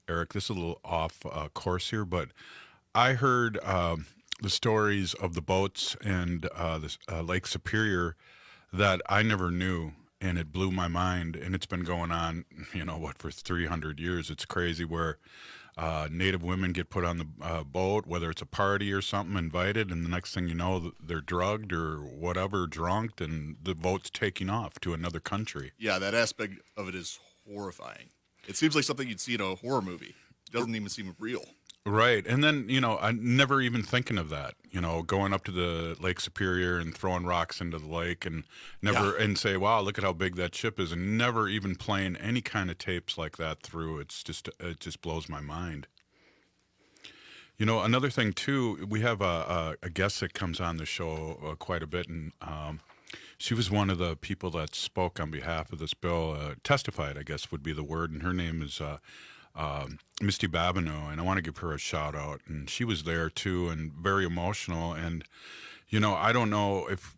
Eric, this is a little off course here, but I heard the stories of the boats and this Lake Superior that I never knew, and it blew my mind. And it's been going on, for 300 years. It's crazy where Native women get put on the boat, whether it's a party or something, invited, and the next thing you know, they're drugged or whatever, drunk, and the boat's taking off to another country. Yeah, that aspect of it is horrifying. It seems like something you'd see in a horror movie. It doesn't even seem real. Right. And then, I never even thinking of that, going up to the Lake Superior and throwing rocks into the lake and and say, wow, look at how big that ship is, and never even playing any kind of tapes like that through. It just blows my mind. Another thing too, we have a guest that comes on the show quite a bit, and she was one of the people that spoke on behalf of this bill, testified, I guess would be the word, and her name is Misty Babineau, and I want to give her a shout out. And she was there too, and very emotional. And I don't know if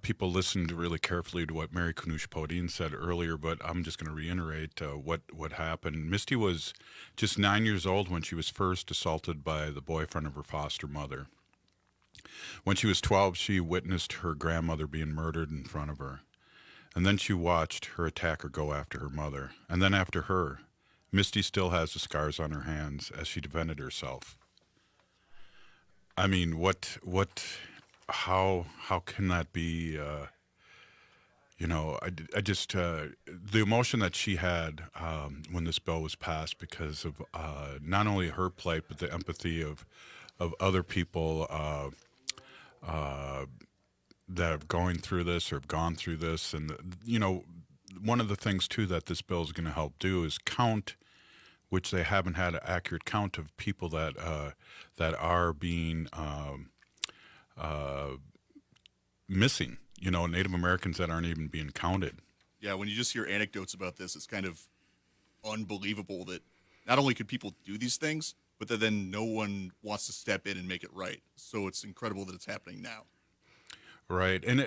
people listened really carefully to what Mary Kunesh-Podein said earlier, but I'm just going to reiterate what happened. Misty was just 9 years old when she was first assaulted by the boyfriend of her foster mother. When she was 12, she witnessed her grandmother being murdered in front of her, and then she watched her attacker go after her mother, and then after her. Misty still has the scars on her hands as she defended herself. I mean, how can that be, I just, the emotion that she had when this bill was passed because of not only her plight, but the empathy of other people that are going through this or have gone through this. And, one of the things, too, that this bill is going to help do is count, which they haven't had an accurate count of people that are being missing, Native Americans that aren't even being counted. Yeah, when you just hear anecdotes about this, it's kind of unbelievable that not only could people do these things, but that then no one wants to step in and make it right. So it's incredible that it's happening now. Right. And,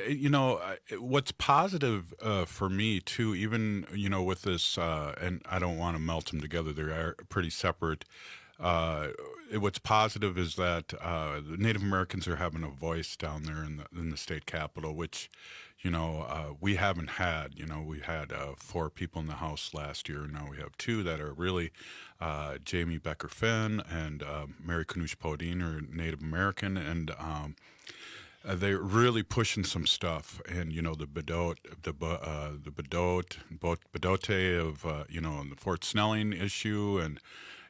what's positive for me, too, even, with this, and I don't want to melt them together, they are pretty separate. What's positive is that the Native Americans are having a voice down there in the state capitol, which, we haven't had. We had 4 people in the House last year. Now we have 2 that are really Jamie Becker-Finn and Mary Kunesh-Podein are Native American, and they're really pushing some stuff, and the Bedote of the Fort Snelling issue, and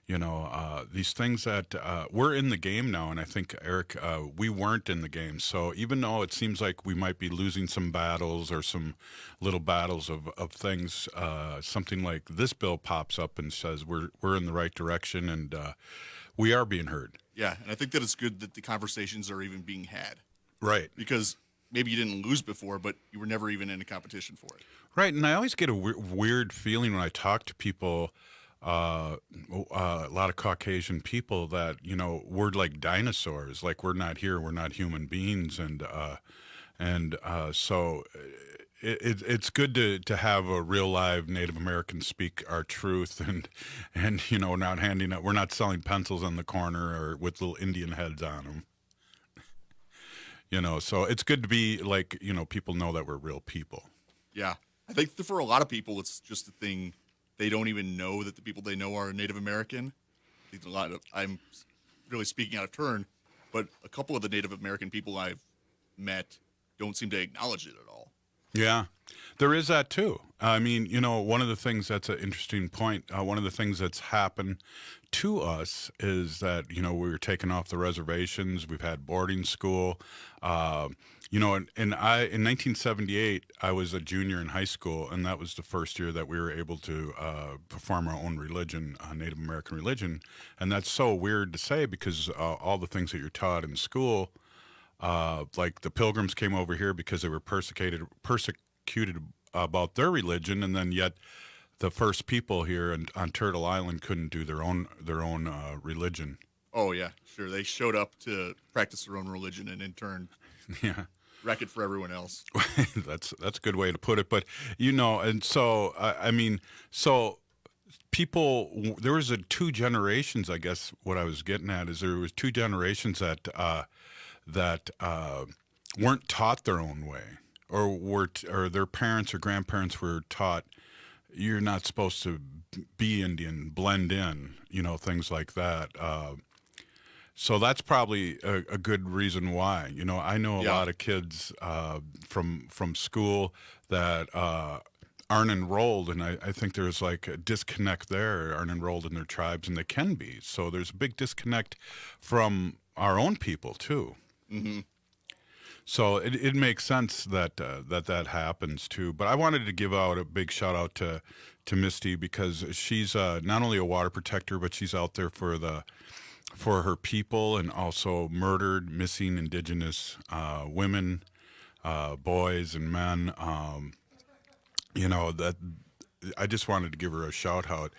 These things that we're in the game now, and I think, Eric, we weren't in the game. So even though it seems like we might be losing some battles or some little battles of things, something like this bill pops up and says we're in the right direction, and we are being heard. Yeah, and I think that it's good that the conversations are even being had. Right. Because maybe you didn't lose before, but you were never even in a competition for it. Right, and I always get a weird feeling when I talk to people, a lot of Caucasian people, that we're like dinosaurs, like we're not here, we're not human beings, and so it's good to have a real live Native American speak our truth, and not handing out. We're not selling pencils on the corner or with little Indian heads on them. So it's good to be like people know that we're real people. Yeah, I think that for a lot of people, it's just a thing. They don't even know that the people they know are Native American. I think I'm really speaking out of turn, but a couple of the Native American people I've met don't seem to acknowledge it at all. Yeah, there is that too. I mean, one of the things that's an interesting point, one of the things that's happened to us is that, we were taken off the reservations. We've had boarding school. In 1978, I was a junior in high school, and that was the first year that we were able to perform our own religion, Native American religion. And that's so weird to say because all the things that you're taught in school, like the Pilgrims came over here because they were persecuted about their religion, and then yet the first people here on Turtle Island couldn't do their own religion. Oh yeah, sure. They showed up to practice their own religion and in turn, wreck it for everyone else. That's a good way to put it. But and so so people, there was two generations. I guess what I was getting at is there was two generations that weren't taught their own way, or their parents or grandparents were taught you're not supposed to be Indian, blend in, things like that. So that's probably a good reason why. I know a lot of kids from school that aren't enrolled, and I think there's like a disconnect there, aren't enrolled in their tribes, and they can be. So there's a big disconnect from our own people too. Mm-hmm. So it makes sense that that happens too. But I wanted to give out a big shout out to Misty, because she's not only a water protector, but she's out there for her people, and also murdered, missing Indigenous women, boys and men. That I just wanted to give her a shout out.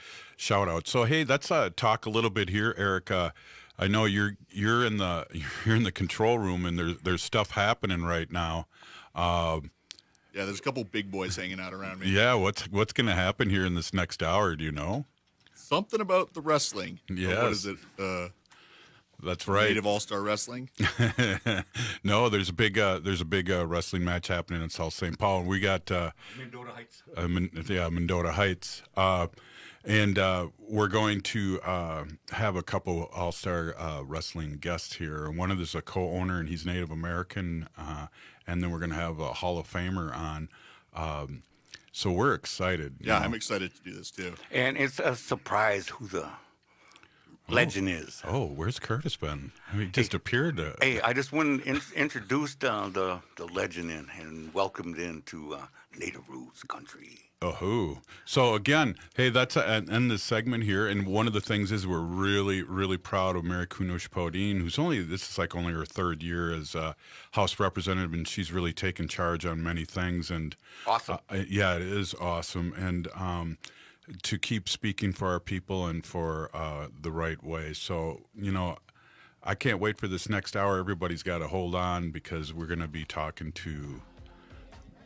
So hey, let's talk a little bit here, Erica. I know you're in the control room, and there's stuff happening right now. Yeah, there's a couple big boys hanging out around me. Yeah, what's going to happen here in this next hour? Do you know? Something about the wrestling. Yes. What is it? That's right. Native All-Star Wrestling. No, there's a big wrestling match happening in South St. Paul, and we got Mendota Heights. Mendota Heights. And we're going to have a couple All-Star wrestling guests here. One of them is a co-owner, and he's Native American. And then we're going to have a Hall of Famer on. So we're excited. Yeah, I'm excited to do this too. And it's a surprise who the legend is. Oh, where's Curtis been? He just appeared. Hey, I just went and introduced the legend and welcomed into Native Roots country. Oh, so again, hey, that's end this segment here. And one of the things is we're really, really proud of Mary Kunesh-Podein, who's this is only her third year as House Representative, and she's really taken charge on many things. And awesome. Yeah, it is awesome. And to keep speaking for our people and for the right way. So, I can't wait for this next hour. Everybody's got to hold on, because we're going to be talking to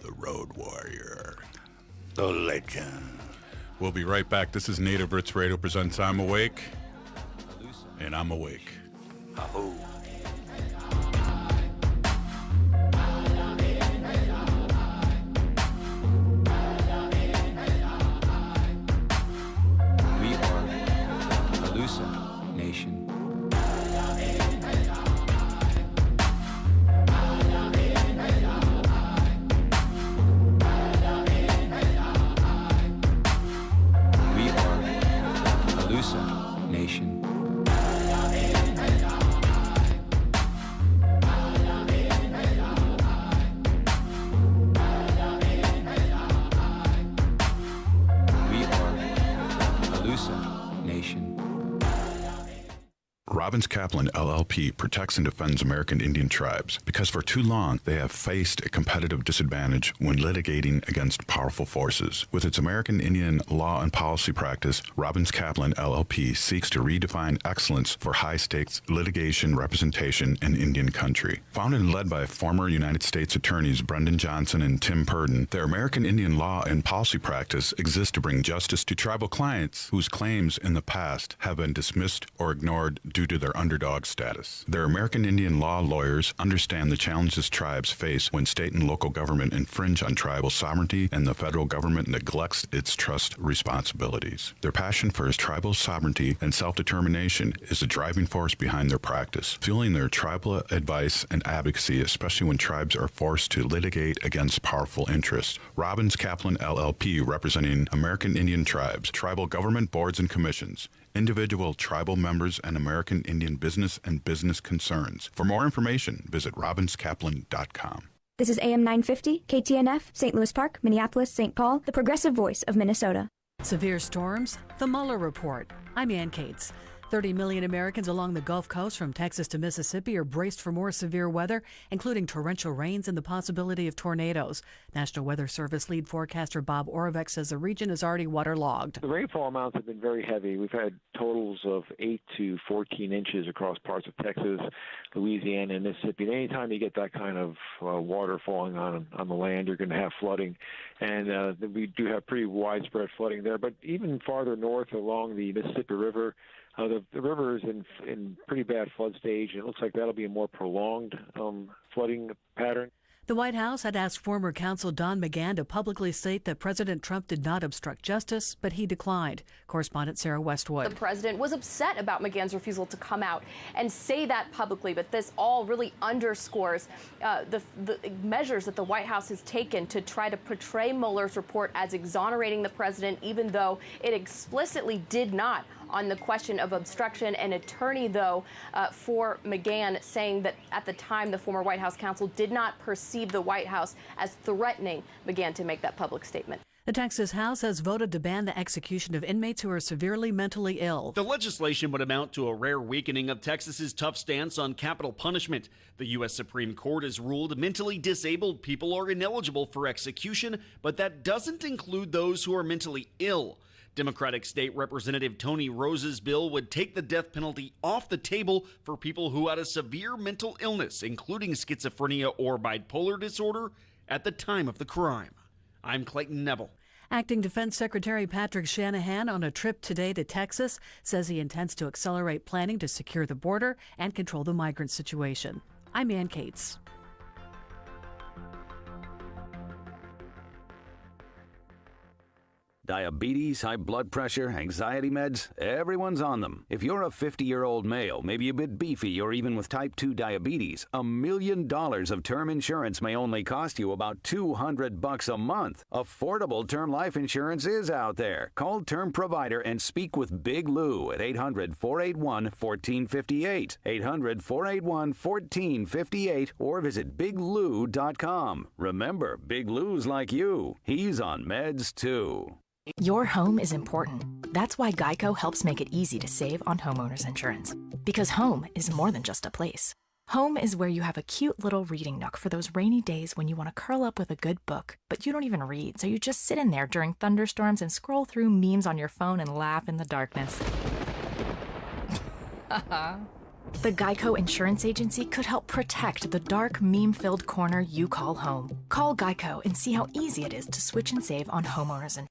the Road Warrior. The legend. We'll be right back. This is Native Roots Radio presents I'm Awake, and I'm awake. Aho. We are Allstar Nation. Allstar Nation. nation. Robbins Kaplan LLP protects and defends American Indian tribes because for too long they have faced a competitive disadvantage when litigating against powerful forces. With its American Indian law and policy practice, Robbins Kaplan LLP seeks to redefine excellence for high-stakes litigation representation in Indian country. Founded and led by former United States attorneys Brendan Johnson and Tim Purdon, their American Indian law and policy practice exists to bring justice to tribal clients whose claims in the past have been dismissed or ignored due to their underdog status. Their American Indian law lawyers understand the challenges tribes face when state and local government infringe on tribal sovereignty and the federal government neglects its trust responsibilities. Their passion for tribal sovereignty and self-determination is the driving force behind their practice, fueling their tribal advice and advocacy, especially when tribes are forced to litigate against powerful interests. Robbins Kaplan LLP, representing American Indian tribes, tribal government boards and commissions, individual tribal members, and American Indian business and business concerns. For more information, visit robinskaplan.com. This is AM 950, KTNF, St. Louis Park, Minneapolis, St. Paul, the progressive voice of Minnesota. Severe storms, the Mueller Report. I'm Ann Cates. 30 million Americans along the Gulf Coast from Texas to Mississippi are braced for more severe weather, including torrential rains and the possibility of tornadoes. National Weather Service lead forecaster Bob Oravec says the region is already waterlogged. The rainfall amounts have been very heavy. We've had totals of 8 to 14 inches across parts of Texas, Louisiana, and Mississippi. And anytime you get that kind of water falling on the land, you're going to have flooding. And we do have pretty widespread flooding there. But even farther north along the Mississippi River, the river is in pretty bad flood stage, and it looks like that'll be a more prolonged flooding pattern. The White House had asked former counsel Don McGahn to publicly state that President Trump did not obstruct justice, but he declined. Correspondent Sarah Westwood. The president was upset about McGahn's refusal to come out and say that publicly, but this all really underscores the measures that the White House has taken to try to portray Mueller's report as exonerating the president, even though it explicitly did not on the question of obstruction. An attorney, though, for McGahn saying that at the time the former White House counsel did not perceive the White House as threatening McGahn to make that public statement. The Texas House has voted to ban the execution of inmates who are severely mentally ill. The legislation would amount to a rare weakening of Texas's tough stance on capital punishment. The U.S. Supreme Court has ruled mentally disabled people are ineligible for execution, but that doesn't include those who are mentally ill. Democratic State Representative Tony Rose's bill would take the death penalty off the table for people who had a severe mental illness, including schizophrenia or bipolar disorder, at the time of the crime. I'm Clayton Neville. Acting Defense Secretary Patrick Shanahan, on a trip today to Texas, says he intends to accelerate planning to secure the border and control the migrant situation. I'm Ann Cates. Diabetes, high blood pressure, anxiety meds, everyone's on them. If you're a 50-year-old male, maybe a bit beefy, or even with type 2 diabetes, $1 million of term insurance may only cost you about $200 a month. Affordable term life insurance is out there. Call Term Provider and speak with Big Lou at 800-481-1458. 800-481-1458 or visit biglou.com. Remember, Big Lou's like you. He's on meds too. Your home is important. That's why Geico helps make it easy to save on homeowners insurance. Because home is more than just a place. Home is where you have a cute little reading nook for those rainy days when you want to curl up with a good book, but you don't even read, so you just sit in there during thunderstorms and scroll through memes on your phone and laugh in the darkness. The Geico Insurance Agency could help protect the dark, meme-filled corner you call home. Call Geico and see how easy it is to switch and save on homeowners insurance.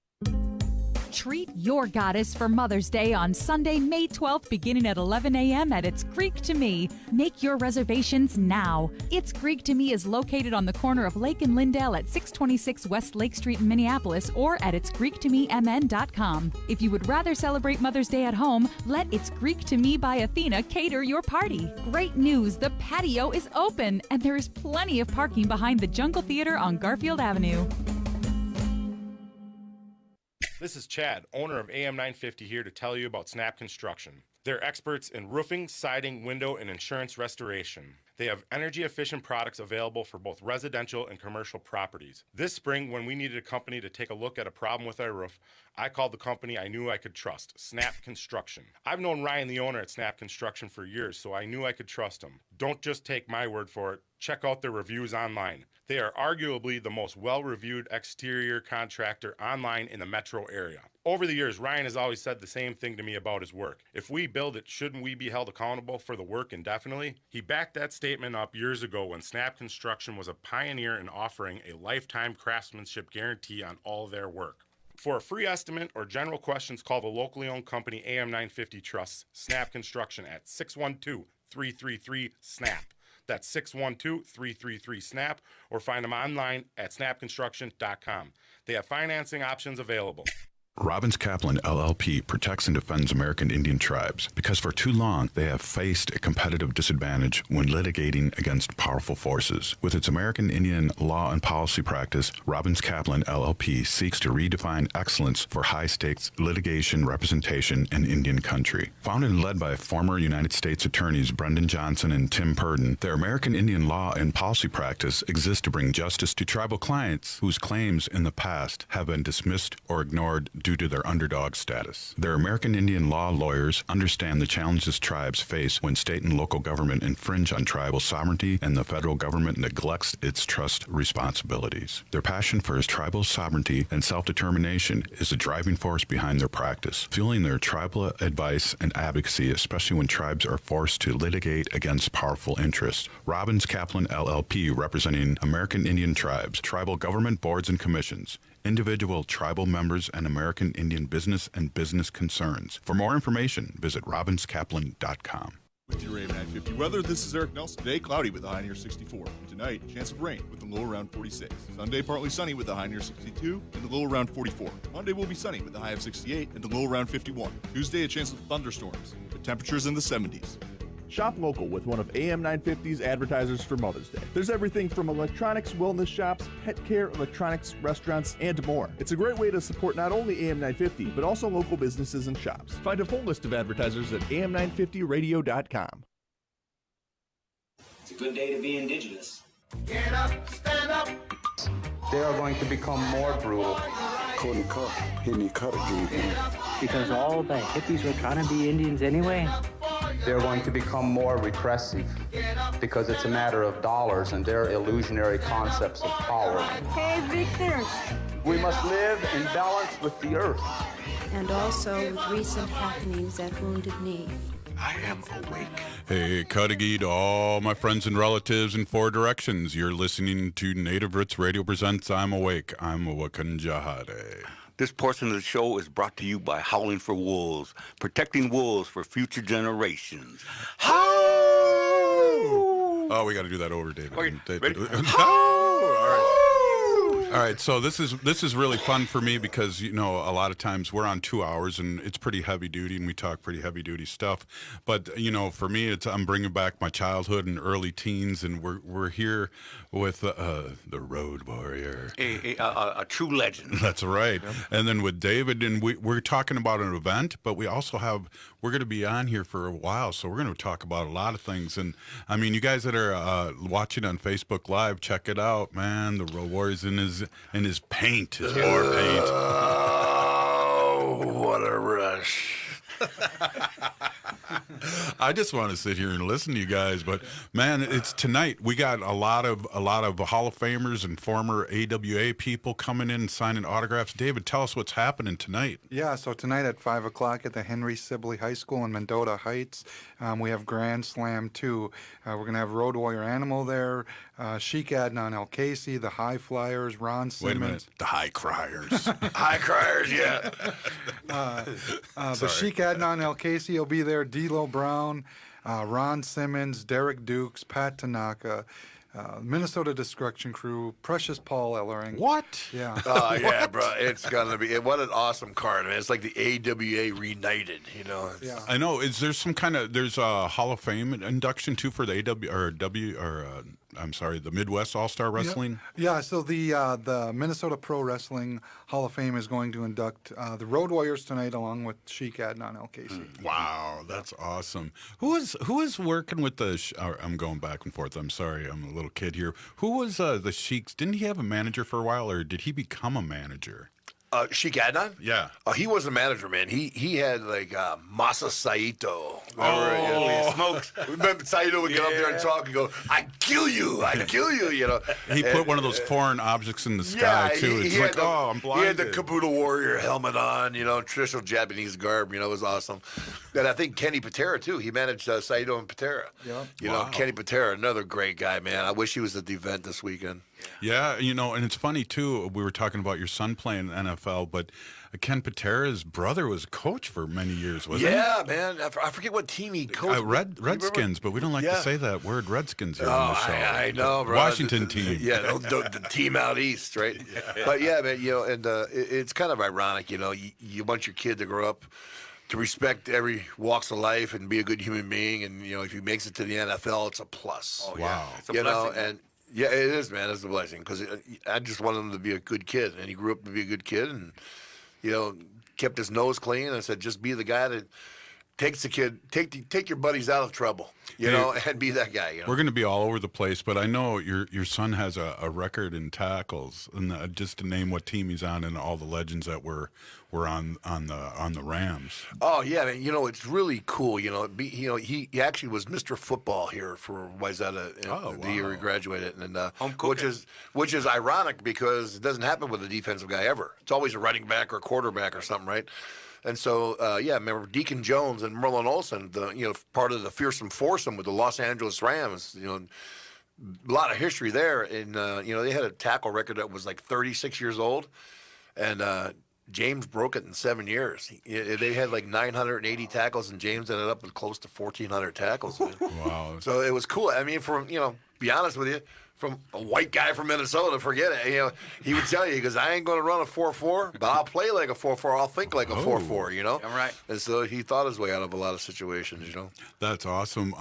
Treat your goddess for Mother's Day on Sunday, May 12th, beginning at 11 a.m. at It's Greek to Me. Make your reservations now. It's Greek to Me is located on the corner of Lake and Lindale at 626 West Lake Street in Minneapolis or at itsgreektomemn.com. If you would rather celebrate Mother's Day at home, let It's Greek to Me by Athena cater your party. Great news, the patio is open and there is plenty of parking behind the Jungle Theater on Garfield Avenue. This is Chad, owner of AM950, here to tell you about Snap Construction. They're experts in roofing, siding, window, and insurance restoration. They have energy-efficient products available for both residential and commercial properties. This spring, when we needed a company to take a look at a problem with our roof, I called the company I knew I could trust, Snap Construction. I've known Ryan, the owner at Snap Construction, for years, so I knew I could trust him. Don't just take my word for it. Check out their reviews online. They are arguably the most well-reviewed exterior contractor online in the metro area. Over the years, Ryan has always said the same thing to me about his work. If we build it, shouldn't we be held accountable for the work indefinitely? He backed that statement up years ago when Snap Construction was a pioneer in offering a lifetime craftsmanship guarantee on all their work. For a free estimate or general questions, call the locally owned company AM950 Trust, Snap Construction at 612-333-SNAP. That's 612-333-SNAP, or find them online at snapconstruction.com. They have financing options available. Robbins Kaplan LLP protects and defends American Indian tribes because for too long they have faced a competitive disadvantage when litigating against powerful forces. With its American Indian law and policy practice, Robbins Kaplan LLP seeks to redefine excellence for high-stakes litigation representation in Indian country. Founded and led by former United States attorneys Brendan Johnson and Tim Purdon, their American Indian law and policy practice exists to bring justice to tribal clients whose claims in the past have been dismissed or ignored due to their underdog status. Their American Indian law lawyers understand the challenges tribes face when state and local government infringe on tribal sovereignty and the federal government neglects its trust responsibilities. Their passion for tribal sovereignty and self-determination is the driving force behind their practice, fueling their tribal advice and advocacy, especially when tribes are forced to litigate against powerful interests. Robbins Kaplan LLP, representing American Indian tribes, tribal government boards and commissions, individual tribal members, and American Indian business and business concerns. For more information, visit robinskaplan.com. With your AM950 weather, this is Eric Nelson. Today, cloudy with a high near 64. And tonight, chance of rain with a low around 46. Sunday, partly sunny with a high near 62 and a low around 44. Monday will be sunny with a high of 68 and a low around 51. Tuesday, a chance of thunderstorms with temperatures in the 70s. Shop local with one of AM950's advertisers for Mother's Day. There's everything from electronics, wellness shops, pet care, electronics, restaurants, and more. It's a great way to support not only AM950, but also local businesses and shops. Find a full list of advertisers at am950radio.com. It's a good day to be indigenous. Get up, stand up. They are going to become more brutal. Because all the hippies were trying to be Indians anyway. They're going to become more repressive because it's a matter of dollars and their illusionary concepts of power. Hey, Victor. We must live in balance with the earth. And also with recent happenings at Wounded Knee. I am awake. Hey, Kadagi to all my friends and relatives in four directions. You're listening to Native Roots Radio presents I'm Awake. I'm Wakanjahade. This portion of the show is brought to you by Howling for Wolves, protecting wolves for future generations. Howl! Oh, we got to do that over, David. Okay, ready? All right, so this is really fun for me because, you know, a lot of times we're on 2 hours and it's pretty heavy duty and we talk pretty heavy duty stuff. But, you know, for me, I'm bringing back my childhood and early teens, and we're here with the Road Warrior. A true legend. That's right. Yep. And then with David, and we're talking about an event, but we also we're going to be on here for a while, so we're going to talk about a lot of things. And, I mean, you guys that are watching on Facebook Live, check it out, man. The Road Warrior's in his paint, his war paint. Oh, what a rush. I just want to sit here and listen to you guys, but man, it's tonight. We got a lot of Hall of Famers and former AWA people coming in and signing autographs. David, tell us what's happening tonight. Yeah, so tonight at 5 o'clock at the Henry Sibley High School in Mendota Heights, we have Grand Slam 2. We're going to have Road Warrior Animal there, Sheik Adnan El Casey, the High Flyers, Ron Simmons. Wait a minute, the High Criers. High Criers, yeah. The Sheik Adnan El Casey will be there, D'Lo Brown, Ron Simmons, Derek Dukes, Pat Tanaka, Minnesota Destruction Crew, Precious Paul Ellering. What? Yeah. Yeah, bro. It's going to be, what an awesome card. I mean, it's like the AWA reunited, you know. Yeah. I know. Is there there's a Hall of Fame induction too for the the Midwest All-Star Wrestling? Yeah, so the Minnesota Pro Wrestling Hall of Fame is going to induct the Road Warriors tonight, along with Sheik Adnan El-Casey. Wow, that's awesome. Who is working with the? I'm going back and forth. I'm sorry, I'm a little kid here. Who was the Sheik's? Didn't he have a manager for a while, or did he become a manager? Sheik Adnan? Yeah. He wasn't a manager, man. He had like Masa Saito. Oh, smokes. Remember Saito would get up there and talk and go, "I kill you, I kill you," you know. He put one of those foreign objects in the sky too. It's like, oh, I'm blinded. He had the Kabuto Warrior helmet on, you know, traditional Japanese garb. You know, it was awesome. And I think Kenny Patera too. He managed Saito and Patera. Yeah. You know, Kenny Patera, another great guy, man. I wish he was at the event this weekend. Yeah, you know, and it's funny too. We were talking about your son playing NFL, but Ken Patera's brother was a coach for many years, wasn't he? Yeah, man. I forget what team he coached. Redskins, but we don't like to say that word, Redskins, here on the show. I know, bro. Washington team. Yeah, the team out east, right? Yeah. But yeah, man, you know, and it's kind of ironic, you know, you want your kid to grow up to respect every walks of life and be a good human being, and you know, if he makes it to the NFL, it's a plus. Oh, wow, it's a you blessing. know, and yeah, it is, man. It's a blessing because I just wanted him to be a good kid, and he grew up to be a good kid, and you know, kept his nose clean. And I said, just be the guy that takes the kid, take your buddies out of trouble, you know, and be that guy. You know? We're going to be all over the place, but I know your son has a record in tackles, and just to name what team he's on, and all the legends that were on the Rams. Oh yeah, man. You know, it's really cool. You know, he actually was Mr. Football here for Wayzata the year he graduated, and which is ironic because it doesn't happen with a defensive guy ever. It's always a running back or a quarterback or something, right? And so, remember Deacon Jones and Merlin Olsen, part of the fearsome foursome with the Los Angeles Rams. You know, a lot of history there, and they had a tackle record that was like 36 years old, and James broke it in 7 years. They had like 980 tackles, and James ended up with close to 1,400 tackles. Wow! So it was cool. I mean, be honest with you. From a white guy from Minnesota, forget it. You know, he would tell you, he goes, I ain't going to run a 4-4, but I'll play like a 4-4. I'll think like a 4-4, you know? I'm right. And so he thought his way out of a lot of situations, you know? That's awesome.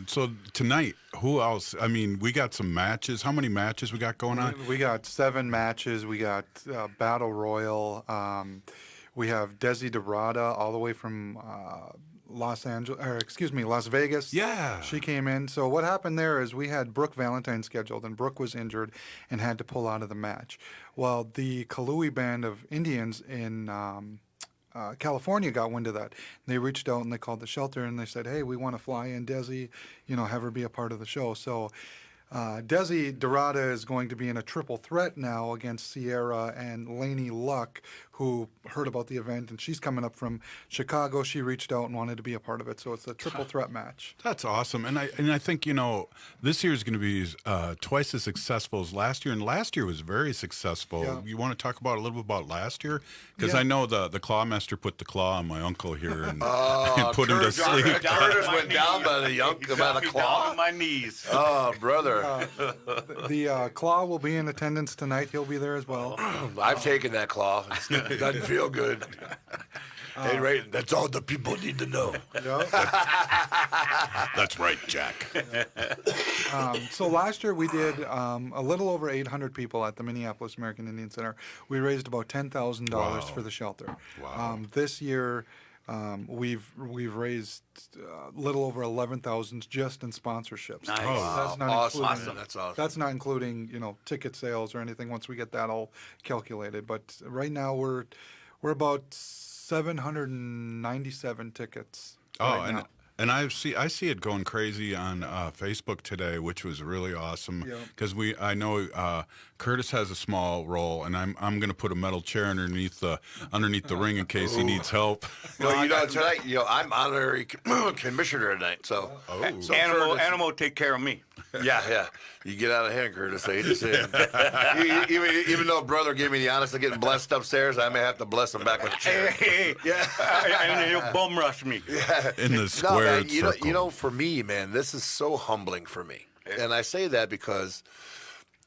So tonight, who else? I mean, we got some matches. How many matches we got going on? We got 7 matches. We got Battle Royal. We have Desi Dorada all the way from Las Vegas. Yeah. She came in. So what happened there is we had Brooke Valentine scheduled, and Brooke was injured and had to pull out of the match. Well, the Kalui Band of Indians in California got wind of that. They reached out and they called the shelter and they said, hey, we want to fly in Desi, have her be a part of the show. So Desi Dorada is going to be in a triple threat now against Sierra and Lainey Luck, who heard about the event, and she's coming up from Chicago. She reached out and wanted to be a part of it, so it's a triple threat match. That's awesome, and I think this year is going to be twice as successful as last year, and last year was very successful. Yeah. You want to talk about a little bit about last year? Because I know the Clawmaster put the claw on my uncle here and put him to sleep. Curtis went down by the claw on my knees. Oh, brother. The claw will be in attendance tonight. He'll be there as well. I've taken that claw. It doesn't feel good. Hey, Ray, that's all the people need to know. That's right, Jack. So last year we did a little over 800 people at the Minneapolis American Indian Center. We raised about $10,000 for the shelter. Wow. This year we've raised a little over 11,000 just in sponsorships. Nice. Oh, awesome. That's awesome. That's not including ticket sales or anything once we get that all calculated. But right now we're about 797 tickets. Now. And I see it going crazy on Facebook today, which was really awesome because I know Curtis has a small role, and I'm going to put a metal chair underneath the ring in case he needs help. No, tonight, I'm honorary commissioner tonight, so Animal take care of me. Yeah. You get out of hand, Curtis. I hate to say it. Even though brother gave me the honest of getting blessed upstairs, I may have to bless him back with a chair. And he'll bum rush me. Yeah. In the squared circle. For me, man, this is so humbling for me. And I say that because,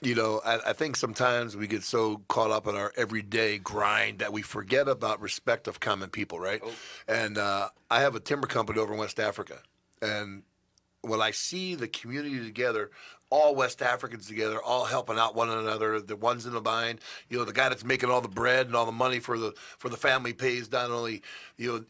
I think sometimes we get so caught up in our everyday grind that we forget about respect of common people, right? Oh. And I have a timber company over in West Africa. And when I see the community together, all West Africans together, all helping out one another, the ones in the bind, the guy that's making all the bread and all the money for the family pays not only,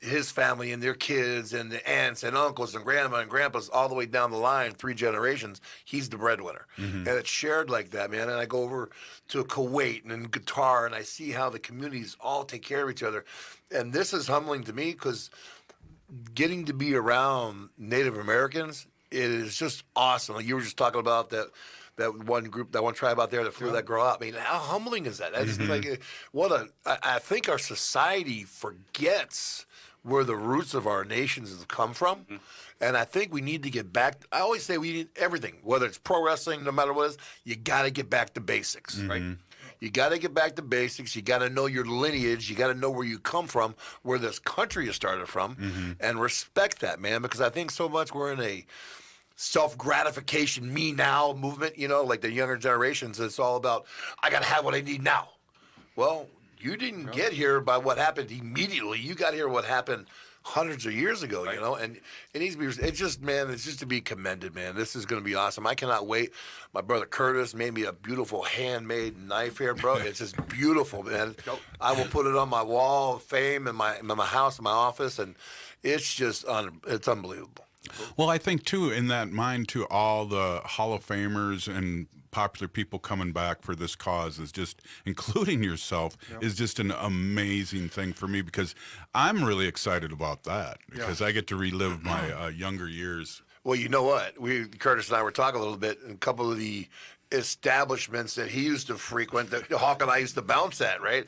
his family and their kids and the aunts and uncles and grandma and grandpas all the way down the line, 3 generations, he's the breadwinner. And it's shared like that, man. And I go over to Kuwait and in Qatar and I see how the communities all take care of each other. And this is humbling to me because getting to be around Native Americans, it is just awesome. Like you were just talking about that one group, that one tribe out there that flew that girl out. I mean, how humbling is that? That's like I think our society forgets where the roots of our nations have come from. And I think we need to get back. I always say we need everything, whether it's pro wrestling, no matter what it is, you got to get back to basics, right? You got to get back to basics. You got to know your lineage. You got to know where you come from, where this country you started from, and respect that, man. Because I think so much we're in a self-gratification, me now movement, like the younger generations. It's all about, I got to have what I need now. Well, you didn't get here by what happened immediately. You got here what happened hundreds of years ago, and it needs to be. It's just to be commended, man. This is going to be awesome. I cannot wait. My brother Curtis made me a beautiful handmade knife here, bro. It's just beautiful, man. I will put it on my wall of fame in my house, in my office, and it's just it's unbelievable. Well, I think too, in that mind too, all the Hall of Famers and popular people coming back for this cause is just, including yourself, is just an amazing thing for me because I'm really excited about that because I get to relive my younger years. Well, you know what? Curtis and I were talking a little bit, and a couple of the establishments that he used to frequent that Hawk and I used to bounce at, right?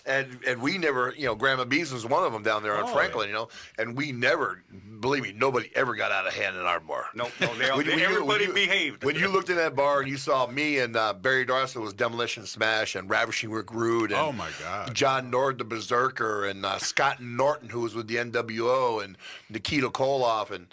and we never, Grandma B's was one of them down there on Franklin, and we never, believe me, nobody ever got out of hand in our bar. No, everybody behaved. When you looked in that bar and you saw me and Barry Darcy was Demolition Smash and Ravishing Rick Rude and oh my God, John Nord the Berserker and Scott Norton who was with the NWO and Nikita Koloff and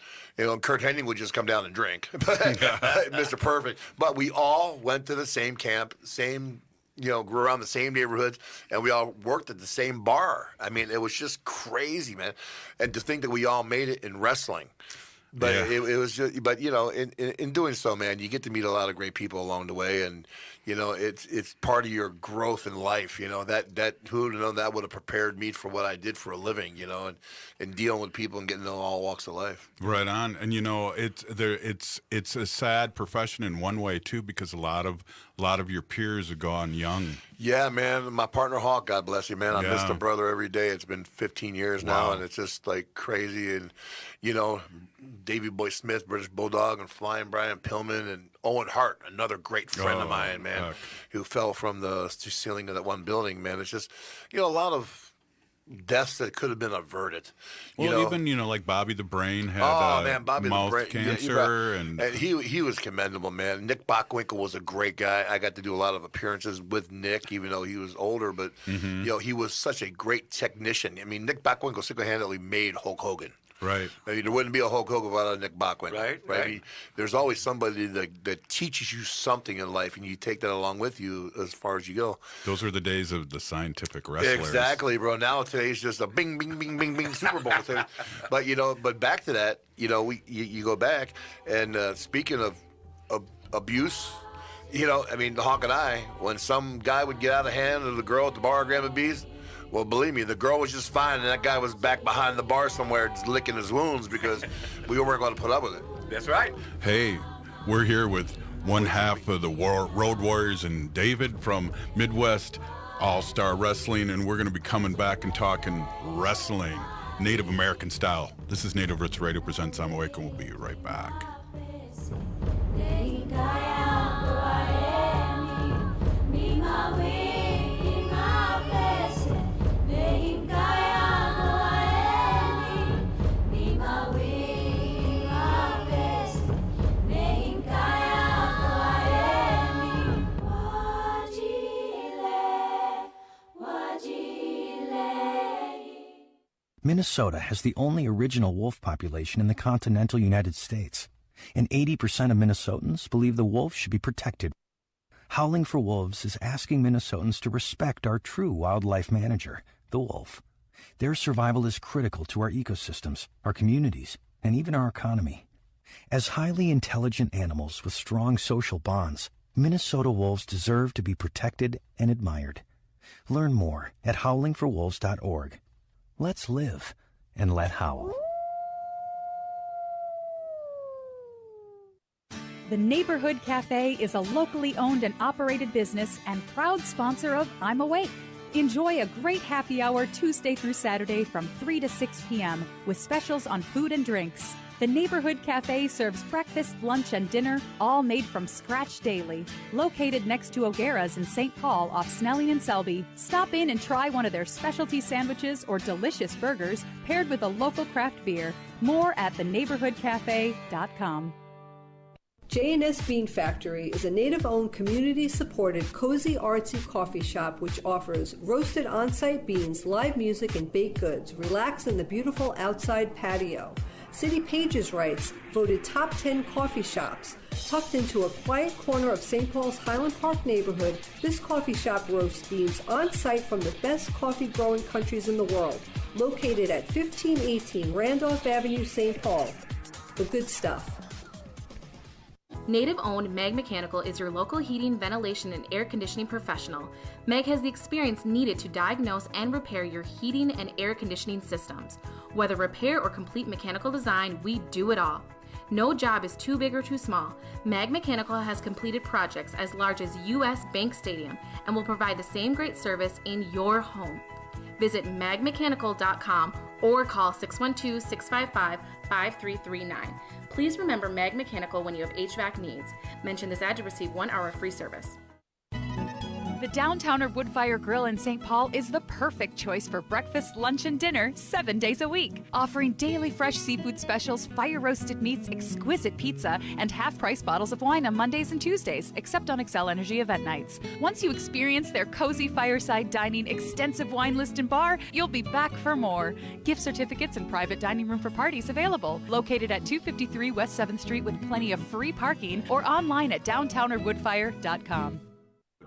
Kurt Hennig would just come down and drink, Mr. Perfect. But we all went to the same camp, grew around the same neighborhoods, and we all worked at the same bar. I mean, it was just crazy, man. And to think that we all made it in wrestling. But it was just, in doing so, man, you get to meet a lot of great people along the way, and it's part of your growth in life. That who would have known that would have prepared me for what I did for a living. And dealing with people and getting to know all walks of life. Right on, and it's a sad profession in one way too because a lot of your peers are gone young. Yeah, man. My partner Hawk, God bless you, man. I miss the brother every day. It's been 15 years now, and it's just like crazy. And Davey Boy Smith, British Bulldog, and Flying Brian Pillman, and Owen Hart, another great friend of mine, man, who fell from the ceiling of that one building, man. It's just, a lot of deaths that could have been averted. Even like Bobby the Brain had Bobby mouth the Brain, cancer, and he was commendable, man. Nick Bockwinkel was a great guy. I got to do a lot of appearances with Nick, even though he was older, but he was such a great technician. I mean, Nick Bockwinkel single-handedly made Hulk Hogan. Right. I mean, there wouldn't be a Hulk Hogan without a Nick Bockwinkel. Right. I mean, there's always somebody that teaches you something in life, and you take that along with you as far as you go. Those were the days of the scientific wrestlers. Exactly, bro. Now today's just a bing, bing, bing, bing, bing Super Bowl. But back to that, you go back, and speaking of abuse, Hawk and I, when some guy would get out of hand of the girl at the bar, Grandma B's, well, believe me, the girl was just fine, and that guy was back behind the bar somewhere just licking his wounds because we weren't going to put up with it. That's right. Hey, we're here with one half of the Road Warriors and David from Midwest Allstar Wrestling, and we're going to be coming back and talking wrestling, Native American style. This is Native Roots Radio presents I'm Awake, and we'll be right back. Minnesota has the only original wolf population in the continental United States, and 80% of Minnesotans believe the wolf should be protected. Howling for Wolves is asking Minnesotans to respect our true wildlife manager, the wolf. Their survival is critical to our ecosystems, our communities, and even our economy. As highly intelligent animals with strong social bonds, Minnesota wolves deserve to be protected and admired. Learn more at howlingforwolves.org. Let's live and let howl. The Neighborhood Cafe is a locally owned and operated business and proud sponsor of I'm Awake. Enjoy a great happy hour Tuesday through Saturday from 3 to 6 p.m. with specials on food and drinks. The Neighborhood Cafe serves breakfast, lunch, and dinner, all made from scratch daily. Located next to O'Gara's in St. Paul off Snelling and Selby, stop in and try one of their specialty sandwiches or delicious burgers paired with a local craft beer. More at theneighborhoodcafe.com. J&S Bean Factory is a native-owned, community-supported, cozy, artsy coffee shop which offers roasted on-site beans, live music, and baked goods. Relax in the beautiful outside patio. City Pages writes, voted top 10 coffee shops. Tucked into a quiet corner of St. Paul's Highland Park neighborhood, this coffee shop roasts beans on-site from the best coffee-growing countries in the world. Located at 1518 Randolph Avenue, St. Paul. The good stuff. Native-owned Meg Mechanical is your local heating, ventilation, and air conditioning professional. Meg has the experience needed to diagnose and repair your heating and air conditioning systems. Whether repair or complete mechanical design, we do it all. No job is too big or too small. Meg Mechanical has completed projects as large as U.S. Bank Stadium and will provide the same great service in your home. Visit magmechanical.com or call 612-655-5339. Please remember Mag Mechanical when you have HVAC needs. Mention this ad to receive 1 hour of free service. The Downtowner Woodfire Grill in St. Paul is the perfect choice for breakfast, lunch, and dinner 7 days a week. Offering daily fresh seafood specials, fire-roasted meats, exquisite pizza, and half-price bottles of wine on Mondays and Tuesdays, except on Excel Energy event nights. Once you experience their cozy fireside dining, extensive wine list, and bar, you'll be back for more. Gift certificates and private dining room for parties available. Located at 253 West 7th Street with plenty of free parking or online at downtownerwoodfire.com.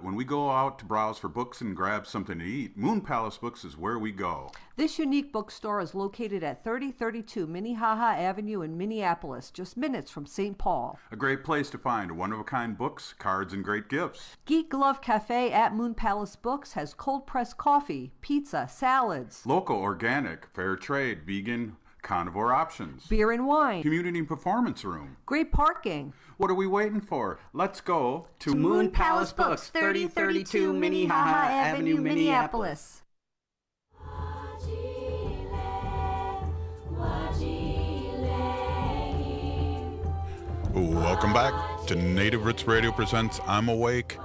When we go out to browse for books and grab something to eat, Moon Palace Books is where we go. This unique bookstore is located at 3032 Minnehaha Avenue in Minneapolis, just minutes from St. Paul. A great place to find one-of-a-kind books, cards, and great gifts. Geek Glove Cafe at Moon Palace Books has cold-pressed coffee, pizza, salads. Local, organic, fair trade, vegan, carnivore options. Beer and wine. Community performance room. Great parking. What are we waiting for? Let's go to Moon Palace Books, 3032 Minnehaha Avenue, Minneapolis. Welcome back to Native Roots Radio presents I'm Awake.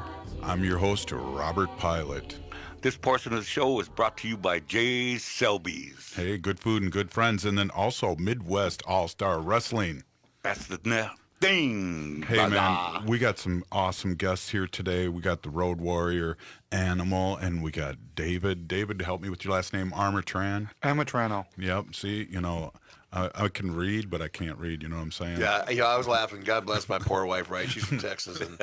I'm your host, Robert Pilot. This portion of the show is brought to you by Jay Selby's. Hey, good food and good friends, and then also Midwest All-Star Wrestling. That's the thing. Hey, man, we got some awesome guests here today. We got the Road Warrior, Animal, and we got David. David, help me with your last name, Amitrano. Amitrano. Yep, see, you know, I can read, but I can't read, you know what I'm saying? Yeah, I was laughing. God bless my poor wife, right? She's from Texas, and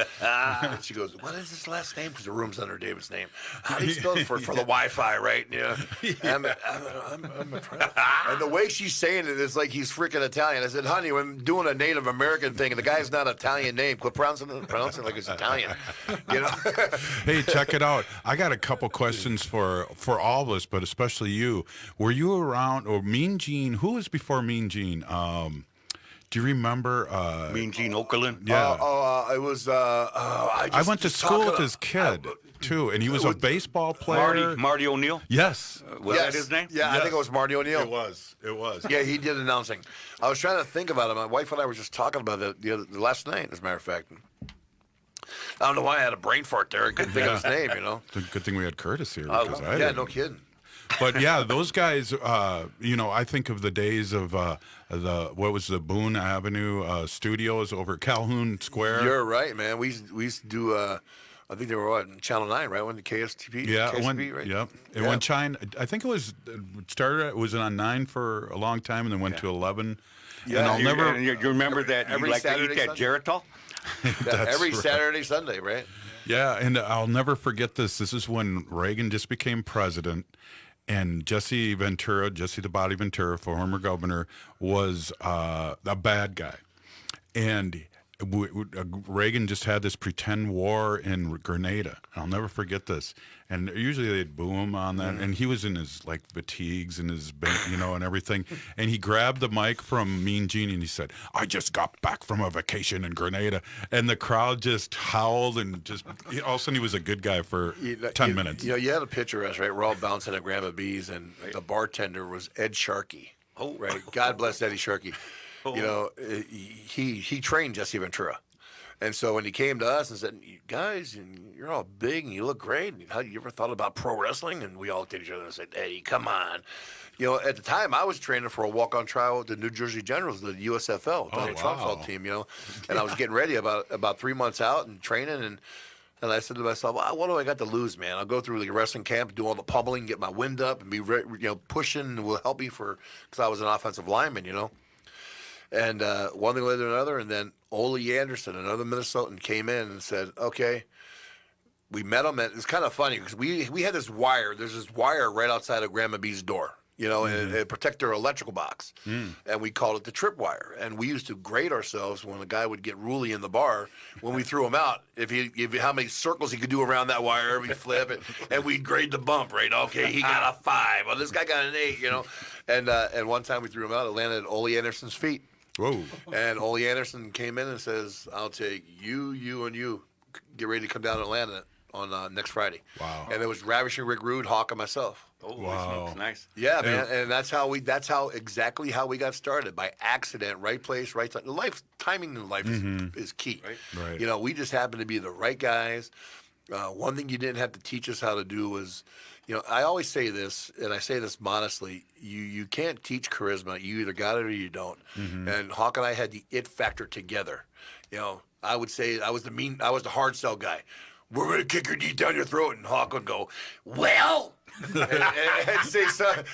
she goes, what is his last name? Because the room's under David's name. How do you spell it for the Wi-Fi, right? Yeah. I'm and the way she's saying it is like he's freaking Italian. I said, honey, I'm doing a Native American thing, and the guy's not an Italian name. Quit pronouncing it like it's Italian. You know? Hey, check it out. I got a couple questions for all of us, but especially you. Were you around, or Mean Gene, who was before Mean Gene? Do you remember Mean Gene Okerlund? Yeah. It was I went to school with his kid too, and he was a baseball player. Marty O'Neill? Yes. Was that his name? Yeah, I think it was Marty O'Neill. It was. Yeah, he did announcing. I was trying to think about it. My wife and I were just talking about it the last night, as a matter of fact. I don't know why I had a brain fart there. I couldn't think of his name, you know. It's a good thing we had Curtis here. Yeah, no kidding. But yeah, those guys, you know, I think of the days of the Boone Avenue studios over at Calhoun Square. You're right, man. We used to do, I think they were on Channel 9, right? When the KSTP? Yeah, KSTP, right? Yep. And when China, I think it was on 9 for a long time and then went to 11. Yeah, and I'll never. You remember that you like to eat that Geritol? Every Saturday, Sunday, right? Yeah, and I'll never forget this. This is when Reagan just became president, and Jesse the Body Ventura, former governor, was a bad guy. and Reagan just had this pretend war in Grenada. I'll never forget this. And usually they'd boo him on that. And he was in his like fatigues and his, and everything. And he grabbed the mic from Mean Gene and he said, "I just got back from a vacation in Grenada." And the crowd just howled and just all of a sudden he was a good guy for 10 minutes. You had a picture of us, right? We're all bouncing at Grandma B's, and the bartender was Ed Sharkey. Oh, right. God bless Eddie Sharkey. He trained Jesse Ventura. And so when he came to us and said, "Guys, you're all big and you look great. How you ever thought about pro wrestling?" And we all looked at each other and said, "Eddie, come on." At the time, I was training for a walk-on trial with the New Jersey Generals, the USFL, Donald Trump's old team, And I was getting ready about 3 months out and training, and I said to myself, "What do I got to lose, man? I'll go through the wrestling camp, do all the pummeling, get my wind up, and be pushing will help me because I was an offensive lineman, And one thing led to another, and then Ole Anderson, another Minnesotan, came in and said, "Okay." We met him, and it's kind of funny because we had this wire. There's this wire right outside of Grandma B's door, and it protect their electrical box. And we called it the tripwire. And we used to grade ourselves when a guy would get Ruley in the bar when we threw him out. If how many circles he could do around that wire, we'd flip it, and we'd grade the bump, right? Okay, he got a 5. Well, this guy got an 8, And one time we threw him out, it landed at Ole Anderson's feet. Whoa. And Ole Anderson came in and says, "I'll take you, and you. Get ready to come down to Atlanta on next Friday." Wow. And it was Ravishing Rick Rude, Hawk, and myself. Oh, wow. Nice. Yeah, man. And that's exactly how we got started, by accident, right place, right time. Timing in life is key. Right. We just happened to be the right guys. One thing you didn't have to teach us how to do was, I always say this, and I say this modestly, you can't teach charisma. You either got it or you don't. And Hawk and I had the it factor together. I would say I was the hard sell guy. "We're going to kick your knee down your throat." And Hawk would go, "Well?" and say,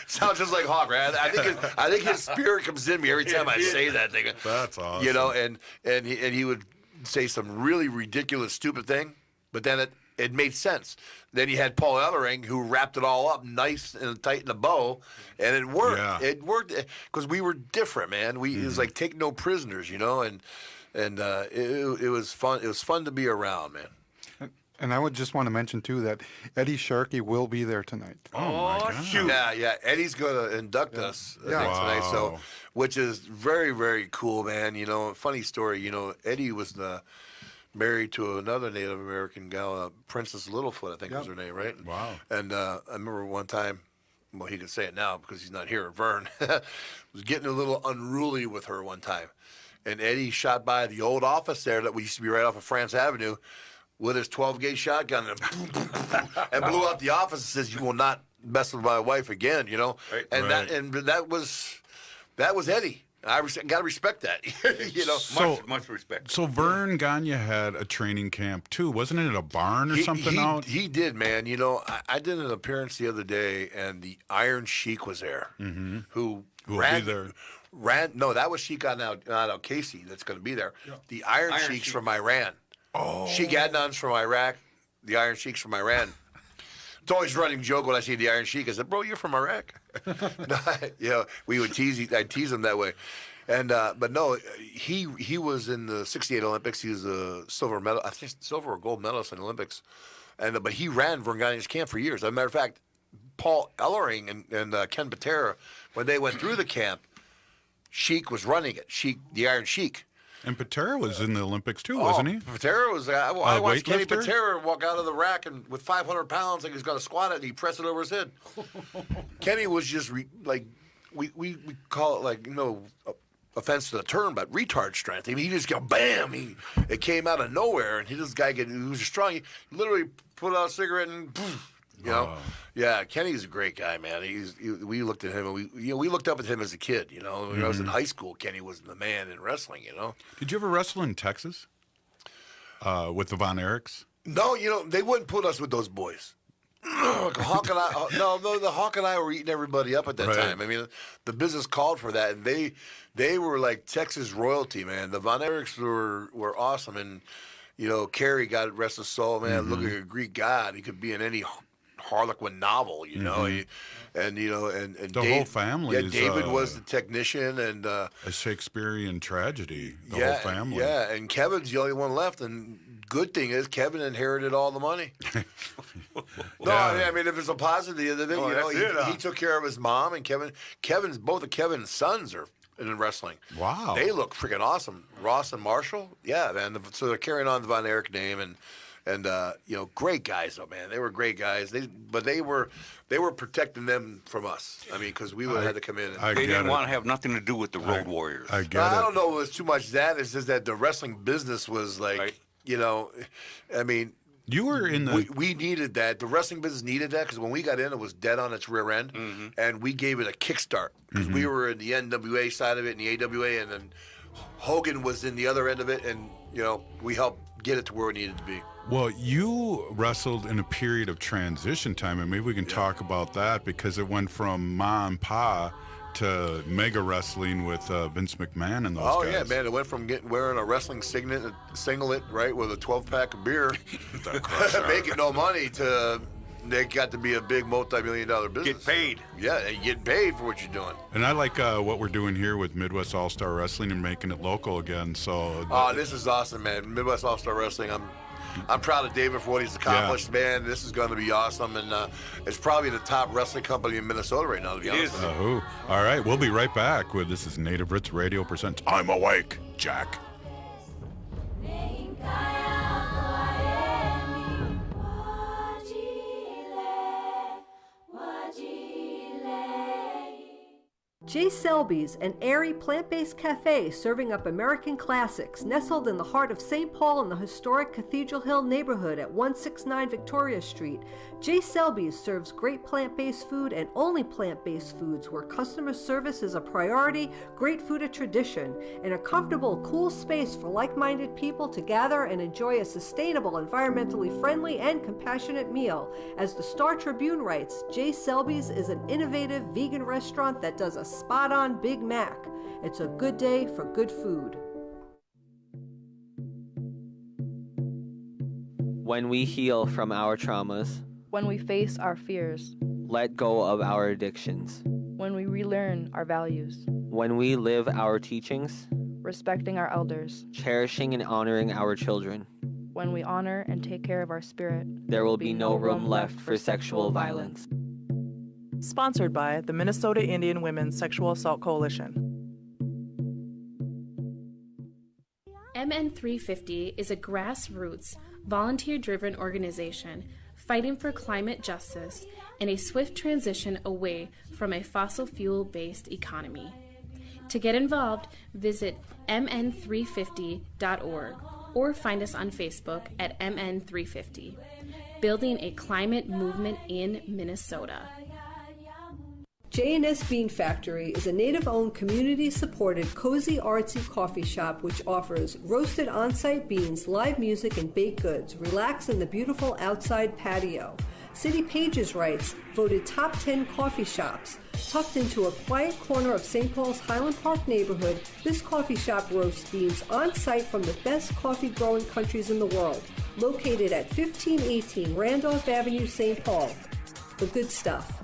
sound just like Hawk, right? I think his spirit comes in me every time I say that thing. That's awesome. And he would say some really ridiculous, stupid thing, but then it made sense. Then you had Paul Ellering, who wrapped it all up nice and tight in a bow, and it worked. Yeah. It worked because we were different, man. It was like take no prisoners, and it was fun. It was fun to be around, man. And I would just want to mention, too, that Eddie Sharkey will be there tonight. Oh, my God. Shoot. Yeah. Eddie's going to induct us tonight, so which is very, very cool, man. Funny story. Eddie was married to another Native American gal, Princess Littlefoot, I think was her name, right? Wow. And I remember one time, well, he can say it now because he's not here, Vern, was getting a little unruly with her one time. And Eddie shot by the old office there that we used to be right off of France Avenue with his 12-gauge shotgun and, and blew out the office and says, "You will not mess with my wife again," Right. And that was Eddie. I got to respect that, Much respect. So Vern Gagne had a training camp too, wasn't it? At a barn or something out? He did, man. I did an appearance the other day, and the Iron Sheik was there, who ran. Be there. No, that was Sheik not Casey. That's going to be there. Yeah. The Iron Sheiks from Iran. Oh. Sheik Adnan's from Iraq. The Iron Sheiks from Iran. It's always a running joke when I see the Iron Sheik. I said, "Bro, you're from Iraq." We would tease. I'd tease him that way. And but no, he was in the '68 Olympics. He was a silver medal, I think, silver or gold medalist in the Olympics. And but he ran Vern Gagne's camp for years. As a matter of fact, Paul Ellering and Ken Patera, when they went through the camp, Sheik was running it. The Iron Sheik. And Patera was in the Olympics too, wasn't he? Patera was. I watched Kenny weightlifter? Patera walk out of the rack and with 500 pounds, like he's going to squat it, and he pressed it over his head. Kenny was just we call it like offense to the term, but retard strength. I mean, he just go bam. It came out of nowhere, and this guy who was strong. He literally put out a cigarette and poof. Yeah, Kenny's a great guy, man. We looked at him, and we looked up at him as a kid. When I was in high school, Kenny was the man in wrestling. Did you ever wrestle in Texas with the Von Erichs? No, they wouldn't put us with those boys. Hawk and I, the Hawk and I were eating everybody up at that time. I mean, the business called for that, and they were like Texas royalty, man. The Von Erichs were awesome, and Kerry, God rest his soul, man, looked like a Greek god. He could be in any Harlequin novel, you know. And the whole family. Yeah, David was the technician, and a Shakespearean tragedy. The whole family. Yeah, and Kevin's the only one left, and good thing is Kevin inherited all the money. No, I mean, if it's a positive of it, he took care of his mom, and both of Kevin's sons are in wrestling. Wow. They look freaking awesome. Ross and Marshall, yeah, man. So they're carrying on the Von Erich name, and great guys, though, man. They were great guys. But they were protecting them from us. I mean, because we would have had to come in. They didn't want to have nothing to do with the Road Warriors. I don't know if it was too much that. It's just that the wrestling business was like, I mean, you were in the. We needed that. The wrestling business needed that because when we got in, it was dead on its rear end, and we gave it a kickstart because we were in the NWA side of it and the AWA, and then Hogan was in the other end of it, and we helped get it to where it needed to be. Well, you wrestled in a period of transition time, and maybe we can talk about that because it went from Ma and Pa to mega wrestling with Vince McMahon and those guys. Oh, yeah, man. It went from wearing a wrestling singlet, right, with a 12-pack of beer, making no money, to they got to be a big multi-million-dollar business. Get paid. Yeah, and get paid for what you're doing. And I like what we're doing here with Midwest All-Star Wrestling and making it local again. So. This is awesome, man. Midwest All-Star Wrestling, I'm proud of David for what he's accomplished, man. This is going to be awesome, and it's probably the top wrestling company in Minnesota right now, to be honest. All right, we'll be right back. This is Native Roots Radio presents I'm Awake, Jack. J. Selby's, an airy plant-based cafe serving up American classics, nestled in the heart of St. Paul in the historic Cathedral Hill neighborhood at 169 Victoria Street. J. Selby's serves great plant-based food and only plant-based foods where customer service is a priority, great food a tradition, and a comfortable, cool space for like-minded people to gather and enjoy a sustainable, environmentally friendly, and compassionate meal. As the Star Tribune writes, J. Selby's is an innovative vegan restaurant that does a spot-on Big Mac. It's a good day for good food. When we heal from our traumas, when we face our fears, let go of our addictions, when we relearn our values, when we live our teachings, respecting our elders, cherishing and honoring our children, when we honor and take care of our spirit, there will be no room left for sexual violence. Sponsored by the Minnesota Indian Women's Sexual Assault Coalition. MN350 is a grassroots, volunteer-driven organization fighting for climate justice and a swift transition away from a fossil fuel-based economy. To get involved, visit mn350.org or find us on Facebook at MN350. Building a climate movement in Minnesota. J&S Bean Factory is a native-owned, community-supported, cozy, artsy coffee shop which offers roasted on-site beans, live music, and baked goods. Relax in the beautiful outside patio. City Pages writes, voted top 10 coffee shops. Tucked into a quiet corner of St. Paul's Highland Park neighborhood, this coffee shop roasts beans on-site from the best coffee-growing countries in the world. Located at 1518 Randolph Avenue, St. Paul. The good stuff.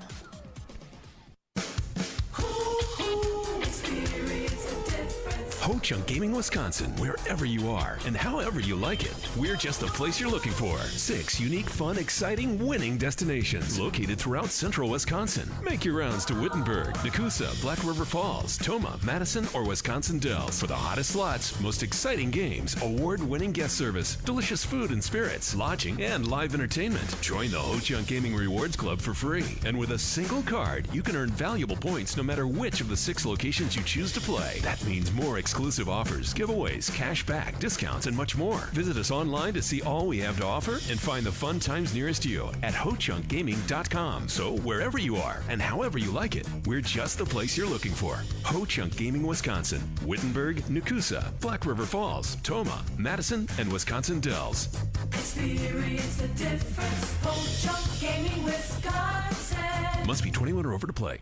Ho-Chunk Gaming Wisconsin, wherever you are and however you like it, we're just the place you're looking for. 6 unique, fun, exciting, winning destinations located throughout central Wisconsin. Make your rounds to Wittenberg, Nakusa, Black River Falls, Toma, Madison, or Wisconsin Dells for the hottest slots, most exciting games, award-winning guest service, delicious food and spirits, lodging, and live entertainment. Join the Ho-Chunk Gaming Rewards Club for free, and with a single card, you can earn valuable points no matter which of the 6 locations you choose to play. That means more exclusive offers, giveaways, cash back, discounts, and much more. Visit us online to see all we have to offer and find the fun times nearest you at HoChunkGaming.com. So wherever you are and however you like it, we're just the place you're looking for. Ho-Chunk Gaming Wisconsin, Wittenberg, Nakusa, Black River Falls, Toma, Madison, and Wisconsin Dells. Experience the difference. Ho-Chunk Gaming Wisconsin. Must be 21 or over to play.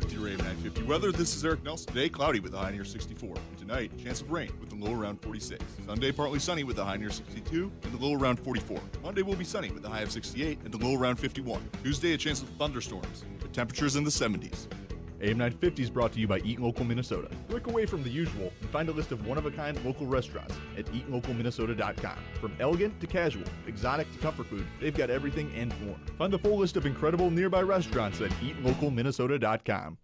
With your AM950 weather, this is Eric Nelson. Today, cloudy with a high near 64. And tonight, chance of rain with a low around 46. Sunday, partly sunny with a high near 62 and the low around 44. Monday will be sunny with a high of 68 and the low around 51. Tuesday, a chance of thunderstorms with temperatures in the 70s. AM950 is brought to you by Eat Local Minnesota. Click away from the usual and find a list of one-of-a-kind local restaurants at eatlocalminnesota.com. From elegant to casual, exotic to comfort food, they've got everything and more. Find the full list of incredible nearby restaurants at eatlocalminnesota.com.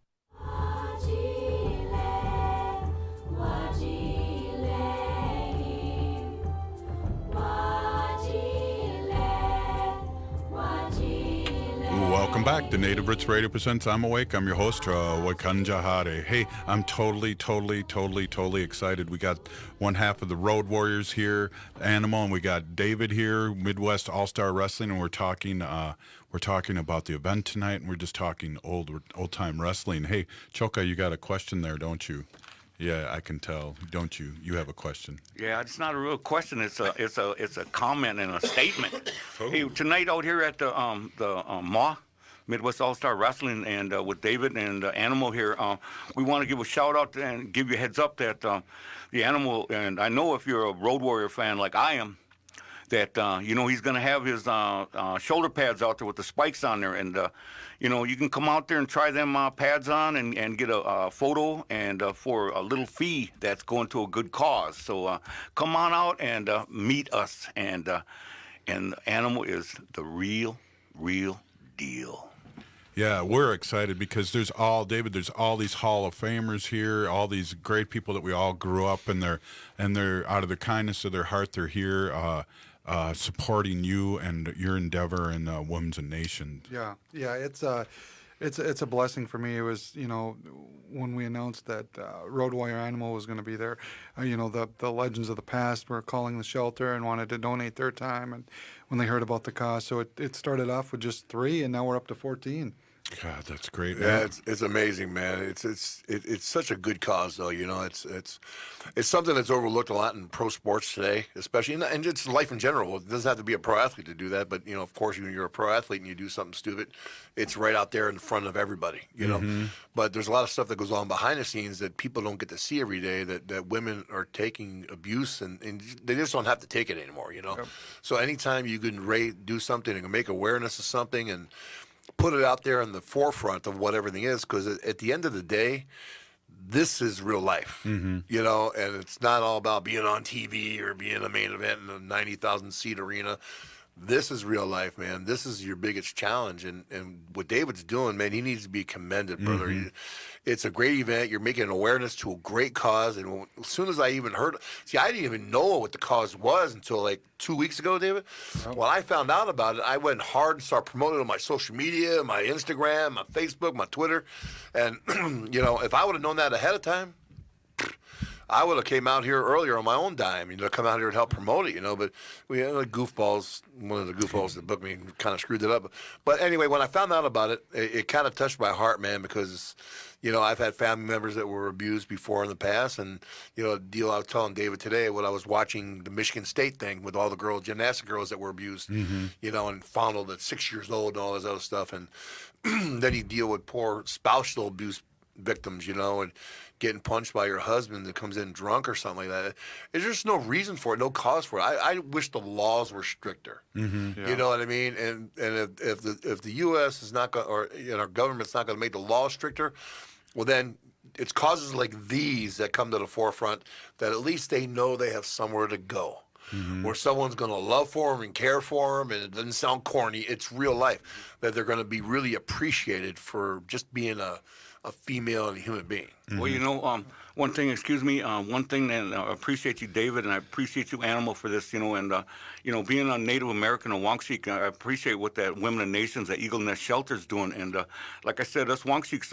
Welcome back to Native Roots Radio Presents I'm Awake. I'm your host, Wakanja Hade. Hey, I'm totally excited. We got one half of the Road Warriors here, Animal, and we got David here, Midwest All-Star Wrestling, and we're talking about the event tonight, and we're just talking old-time wrestling. Hey, Choka, you got a question there, don't you? Yeah, I can tell, don't you? You have a question. Yeah, it's not a real question. It's a comment and a statement. Hey, tonight out here at the MAW, Midwest All-Star Wrestling, and with David and Animal here, we want to give a shout out and give you a heads up that the Animal, and I know if you're a Road Warrior fan like I am, that he's going to have his shoulder pads out there with the spikes on there, and you can come out there and try them pads on and get a photo and for a little fee that's going to a good cause. So come on out and meet us, and Animal is the real deal. Yeah, we're excited because there's all these Hall of Famers here, all these great people that we all grew up, and they're out of the kindness of their heart, they're here supporting you and your endeavor in Women's and Nation. Yeah, it's a blessing for me. It was, when we announced that Road Warrior Animal was going to be there, the legends of the past were calling the shelter and wanted to donate their time, and when they heard about the cause, so it started off with just 3, and now we're up to 14. God, that's great. Yeah, it's amazing, man. It's such a good cause, though. It's something that's overlooked a lot in pro sports today, especially, and it's life in general. It doesn't have to be a pro athlete to do that, but of course, when you're a pro athlete and you do something stupid, it's right out there in front of everybody. But there's a lot of stuff that goes on behind the scenes that people don't get to see every day. That women are taking abuse, and they just don't have to take it anymore. Yep. So anytime you can do something and make awareness of something and put it out there in the forefront of what everything is, because at the end of the day, this is real life, and it's not all about being on TV or being a main event in a 90,000 seat arena. This is real life, man. This is your biggest challenge, and what David's doing, man, he needs to be commended, brother. It's a great event. You're making an awareness to a great cause, and as soon as I even heard, I didn't even know what the cause was until like 2 weeks ago, David. Oh. When I found out about it, I went hard and started promoting it on my social media, my Instagram, my Facebook, my Twitter, and if I would have known that ahead of time, I would have came out here earlier on my own dime, come out here and help promote it, but we had goofballs. One of the goofballs that booked me kind of screwed it up. But anyway, when I found out about it, it kind of touched my heart, man, because, I've had family members that were abused before in the past, and, the deal I was telling David today, when I was watching the Michigan State thing with all the gymnastic girls that were abused, and fondled at 6 years old and all this other stuff, and then you deal with poor spousal abuse victims, and getting punched by your husband that comes in drunk or something like that. There's just no reason for it, no cause for it. I wish the laws were stricter. Yeah. You know what I mean? And if the U.S. is not going, or our government's not going to make the law stricter, well then it's causes like these that come to the forefront that at least they know they have somewhere to go. Where someone's going to love for them and care for them, and it doesn't sound corny. It's real life, that they're going to be really appreciated for just being a female and a human being. Well, one thing, one thing, and I appreciate you, David, and I appreciate you, Animal, for this, and, being a Native American in Wongsheek, I appreciate what that Women and Nations, that Eagle Nest Shelter is doing. And like I said, us Wongsheeks,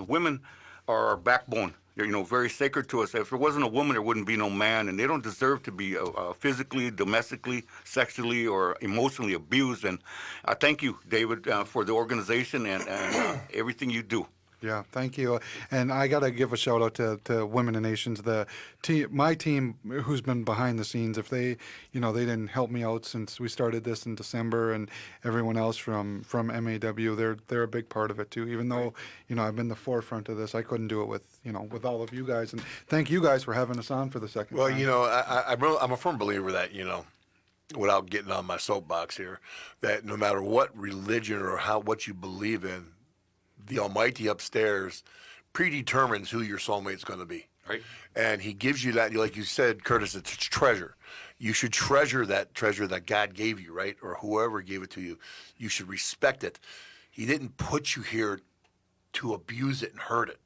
women are our backbone. They're, very sacred to us. If there wasn't a woman, there wouldn't be no man, and they don't deserve to be physically, domestically, sexually, or emotionally abused. And I thank you, David, for the organization and everything you do. Yeah, thank you. And I got to give a shout out to Women and Nations, my team who's been behind the scenes. If they, they didn't help me out since we started this in December, and everyone else from MAW, they're a big part of it too. Even though, I've been the forefront of this, I couldn't do it with all of you guys. And thank you guys for having us on for the second time. Well, I'm a firm believer that, without getting on my soapbox here, that no matter what religion or what you believe in, the Almighty upstairs predetermines who your soulmate's going to be. Right. And he gives you that, like you said, Curtis, it's a treasure. You should treasure that treasure that God gave you, right? Or whoever gave it to you. You should respect it. He didn't put you here to abuse it and hurt it.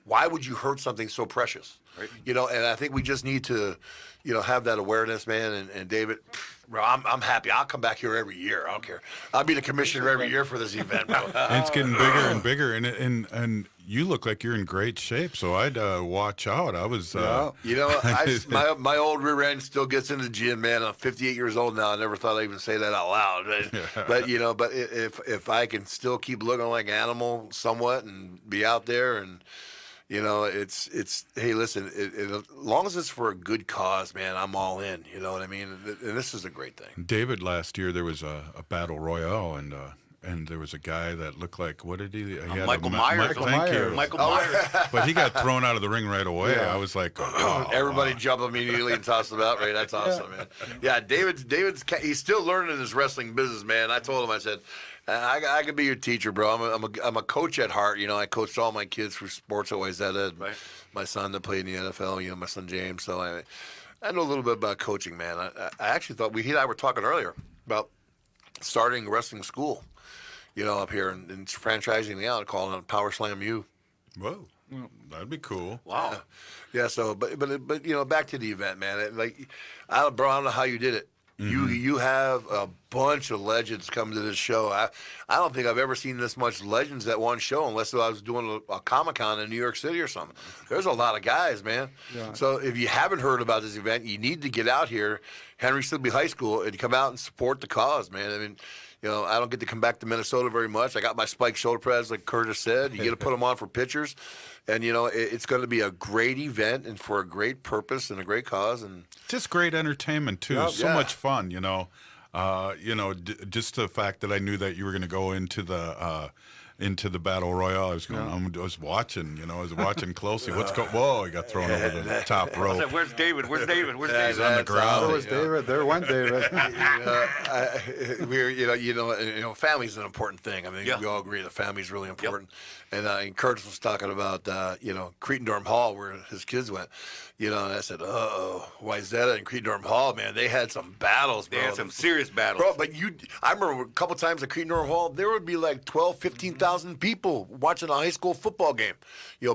Why would you hurt something so precious? Right. And I think we just need to, have that awareness, man. And David, bro, I'm happy. I'll come back here every year. I don't care. I'll be the commissioner every year for this event, bro. And it's getting bigger and bigger, and you look like you're in great shape. So I'd watch out. I was, my old rear end still gets in the gym, man. I'm 58 years old now. I never thought I'd even say that out loud. But if I can still keep looking like an animal somewhat and be out there and. It's hey, listen, as long as it's for a good cause, man, I'm all in. You know what I mean? And this is a great thing. David, last year there was a battle royale, and there was a guy that looked like, what did he had Michael Myers. Thank you. Michael Myers. But he got thrown out of the ring right away. Yeah. I was like, everybody jumped immediately and tossed him out. Right? That's awesome, man. Yeah, David's he's still learning his wrestling business, man. I told him, I said, I could be your teacher, bro. I'm a coach at heart. I coached all my kids for sports at Wayzata. Right. My son that played in the NFL. My son James. So I know a little bit about coaching, man. I actually thought he and I were talking earlier about starting a wrestling school. Up here and franchising it out, calling it Power Slam U. Whoa, well, that'd be cool. Wow. Yeah. So, but back to the event, man. I don't know how you did it. Mm-hmm. You have a bunch of legends coming to this show. I don't think I've ever seen this much legends at one show, unless I was doing a Comic-Con in New York City or something. There's a lot of guys, man. Yeah. So if you haven't heard about this event, you need to get out here, Henry Sibley High School, and come out and support the cause, man. I mean, I don't get to come back to Minnesota very much. I got my spike shoulder pads, like Curtis said. You get to put them on for pictures. And, it's going to be a great event and for a great purpose and a great cause. And just great entertainment, too. Yep. So much fun, just the fact that I knew that you were going to go into the battle royale. I was watching, closely. Whoa, he got thrown over the top rope. Where's David? He's on the ground. Where was David? There went David. Family's an important thing. I mean, we all agree that family's really important. Yep. And Curtis was talking about, Cretin-Dorm Hall, where his kids went. And I said, Wayzata and Cretin-Dorm Hall, man, they had some battles, bro. They had some serious battles. Bro, but I remember a couple times at Cretin-Dorm Hall, there would be like 12, 15,000 people watching a high school football game.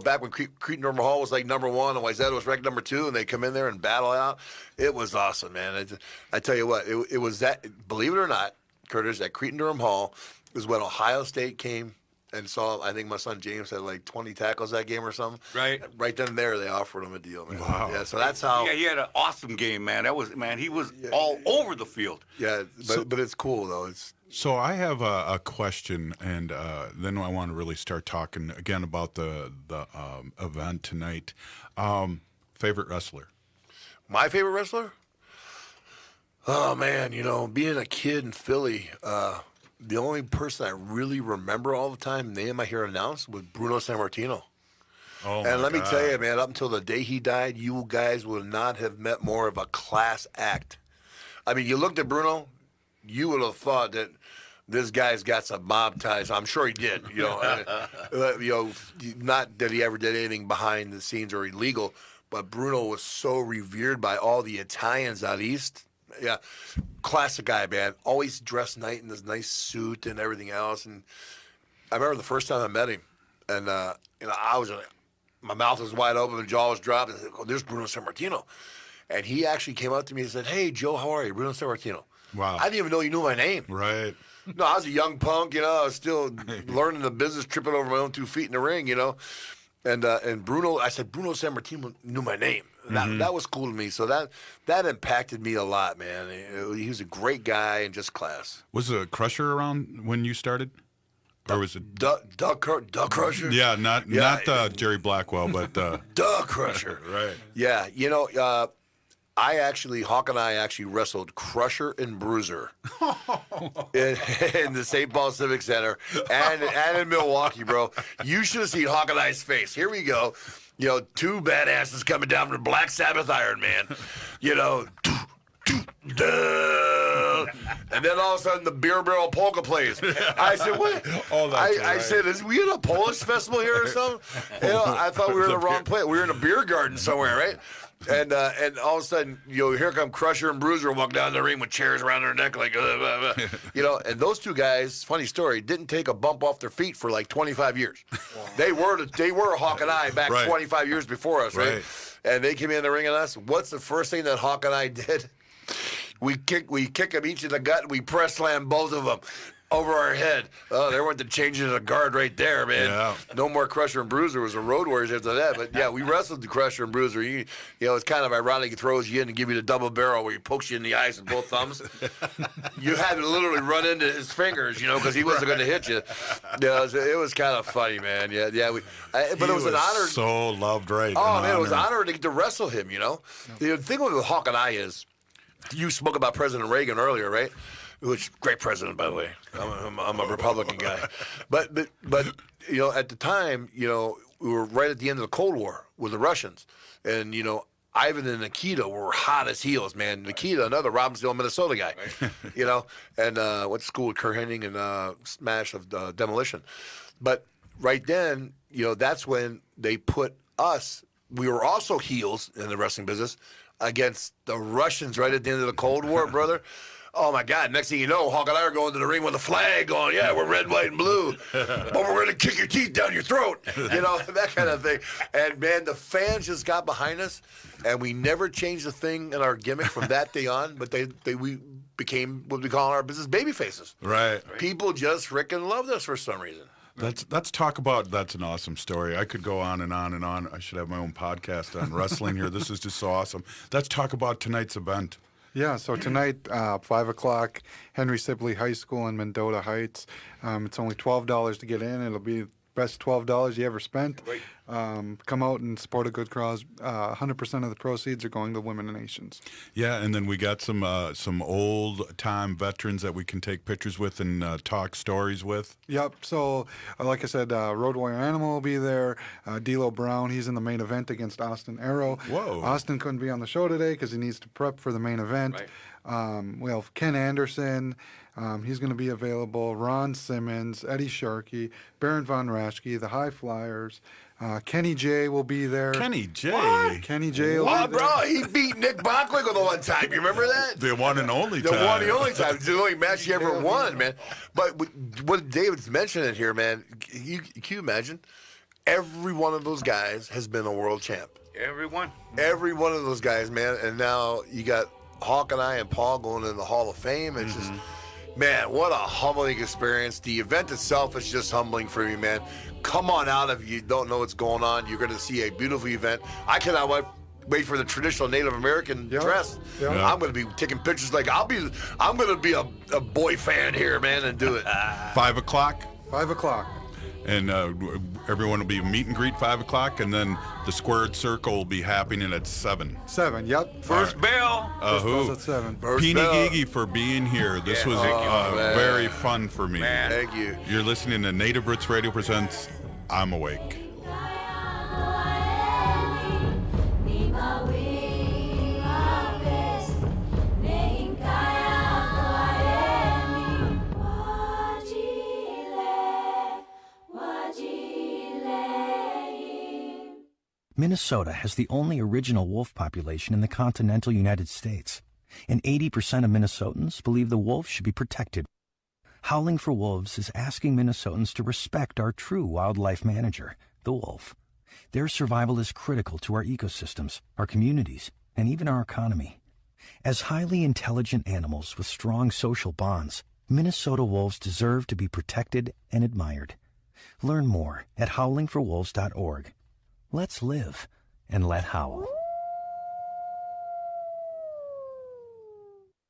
Back when Cretin-Dorm Hall was like number one and Wayzata was ranked number two, and they come in there and battle out. It was awesome, man. I tell you what, it was that, believe it or not, Curtis, at Cretin-Dorm Hall is when Ohio State came and saw, I think my son James had like 20 tackles that game or something. Right. Right then and there, they offered him a deal, man. Wow. Yeah, so that's how. Yeah, he had an awesome game, man. He was all over the field. Yeah, but it's cool, though. So I have a question, and then I want to really start talking again about the event tonight. Favorite wrestler? My favorite wrestler? Oh, man, being a kid in Philly, the only person I really remember all the time, name I hear announced, was Bruno Sammartino. Oh, and let me tell you, man, up until the day he died, you guys would not have met more of a class act. I mean, you looked at Bruno, you would have thought that this guy's got some mob ties. I'm sure he did. Not that he ever did anything behind the scenes or illegal, but Bruno was so revered by all the Italians out east. Yeah, classic guy, man. Always dressed nice in this nice suit and everything else. And I remember the first time I met him, and I was my mouth was wide open, my jaw was dropped. And I said, "Oh, there's Bruno Sammartino," and he actually came up to me and said, "Hey, Joe, how are you, Bruno Sammartino?" Wow. I didn't even know you knew my name. Right. No, I was a young punk. I was still learning the business, tripping over my own 2 feet in the ring. And Bruno, I said, Bruno Sammartino knew my name. That was cool to me. So that impacted me a lot, man. He was a great guy and just class. Was the Crusher around when you started? Or was it Duck Crusher? Yeah, not Jerry Blackwell, but Duck Crusher. Right. Yeah, Hawk and I actually wrestled Crusher and Bruiser in the St. Paul Civic Center and in Milwaukee, bro. You should have seen Hawk and I's face. Here we go. Two badasses coming down from the Black Sabbath Iron Man. And then all of a sudden the beer barrel polka plays. I said, what? I said, is we in a Polish festival here or something? I thought we were in the wrong place. We were in a beer garden somewhere, right? And all of a sudden, here come Crusher and Bruiser walk down the ring with chairs around their neck, like, and those two guys, funny story, didn't take a bump off their feet for like 25 years. Wow. They were Hawk and I back 25 years before us, right? And they came in the ring on us. What's the first thing that Hawk and I did? We kick them each in the gut. And we press slam both of them over our head. Oh, there went the changing of the guard right there, man. Yeah. No more Crusher and Bruiser. It was the Road Warriors after that. But yeah, we wrestled the Crusher and Bruiser. It's kind of ironic. He throws you in and give you the double barrel where he pokes you in the eyes with both thumbs. You had to literally run into his fingers, because he wasn't going to hit you. It was kind of funny, man. Yeah. But it was an honor. So loved, right? Oh man, it was an honor to get to wrestle him. The thing with Hawk and I is, you spoke about President Reagan earlier, right? Which great president, by the way. I'm a Republican guy, but at the time, we were right at the end of the Cold War with the Russians, and Ivan and Nikita were hot as heels, man. Nikita, another Robbinsdale, Minnesota guy, and went to school with Kurt Hennig and Smash of Demolition, but right then, that's when they put us. We were also heels in the wrestling business against the Russians right at the end of the Cold War, brother. Oh, my God. Next thing you know, Hawk and I are going to the ring with a flag on. Yeah, we're red, white, and blue. But we're going to kick your teeth down your throat. That kind of thing. And, man, the fans just got behind us, and we never changed a thing in our gimmick from that day on. But we became what we call in our business baby faces. Right. People just frickin' loved us for some reason. Let's talk about. That's an awesome story. I could go on and on and on. I should have my own podcast on wrestling here. This is just so awesome. Let's talk about tonight's event. Yeah, so tonight, 5 o'clock, Henry Sibley High School in Mendota Heights. It's only $12 to get in. It'll be the best $12 you ever spent. Right. Come out and support a good cause. 100% of the proceeds are going to Women and Nations. Yeah, and then we got some old-time veterans that we can take pictures with and talk stories with. Yep, so like I said, Road Warrior Animal will be there. D'Lo Brown, he's in the main event against Austin Arrow. Whoa. Austin couldn't be on the show today because he needs to prep for the main event. Right. We have Ken Anderson. He's going to be available. Ron Simmons, Eddie Sharkey, Baron Von Raschke, the High Flyers. Kenny J will be there. Kenny J? What? Kenny J will be there. Bro, he beat Nick Bockwinkel the one time. You remember that? The one and only time. The one and only time. It's the only match he ever won, man. But what David's mentioning here, man, can you imagine? Every one of those guys has been a world champ. Everyone. Every one of those guys, man. And now you got Hawk and I and Paul going in the Hall of Fame. It's just, man, what a humbling experience. The event itself is just humbling for me, man. Come on out if you don't know what's going on. You're going to see a beautiful event. I cannot wait for the traditional Native American dress. Yeah. I'm going to be taking pictures like I'm going to be a boy fan here, man, and do it. 5 o'clock? 5 o'clock. And everyone will be meet and greet 5 o'clock, and then the squared circle will be happening at 7. 7, yep. First bell. First bell's at 7. Peeny Gigi for being here. This was very fun for me. Man. Thank you. You're listening to Native Roots Radio presents I'm Awake. Minnesota has the only original wolf population in the continental United States, and 80% of Minnesotans believe the wolf should be protected. Howling for Wolves is asking Minnesotans to respect our true wildlife manager, the wolf. Their survival is critical to our ecosystems, our communities, and even our economy. As highly intelligent animals with strong social bonds, Minnesota wolves deserve to be protected and admired. Learn more at howlingforwolves.org. Let's live and let howl.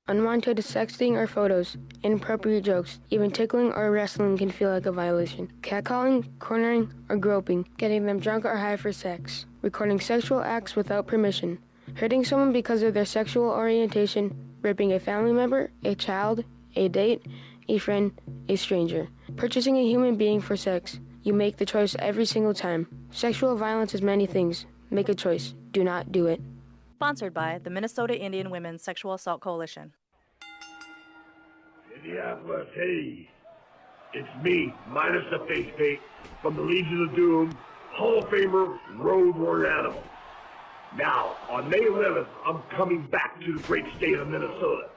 Unwanted sexting or photos, inappropriate jokes, even tickling or wrestling can feel like a violation. Catcalling, cornering, or groping, getting them drunk or high for sex, recording sexual acts without permission, hurting someone because of their sexual orientation, raping a family member, a child, a date, a friend, a stranger, purchasing a human being for sex. You make the choice every single time. Sexual violence is many things. Make a choice. Do not do it. Sponsored by the Minnesota Indian Women's Sexual Assault Coalition. Minneapolis, hey, it's me, minus the face paint, from the Legion of Doom, Hall of Famer, Road Warrior Animal. Now, on May 11th, I'm coming back to the great state of Minnesota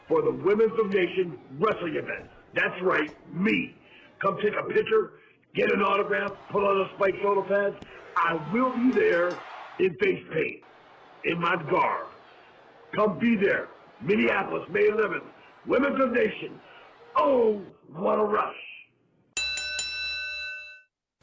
for the Women's of Nation wrestling event. That's right, me. Come take a picture, get an autograph, put on a spike shoulder pads. I will be there in face paint, in my garb. Come be there. Minneapolis, May 11th. Women's of Nation. Oh, what a rush.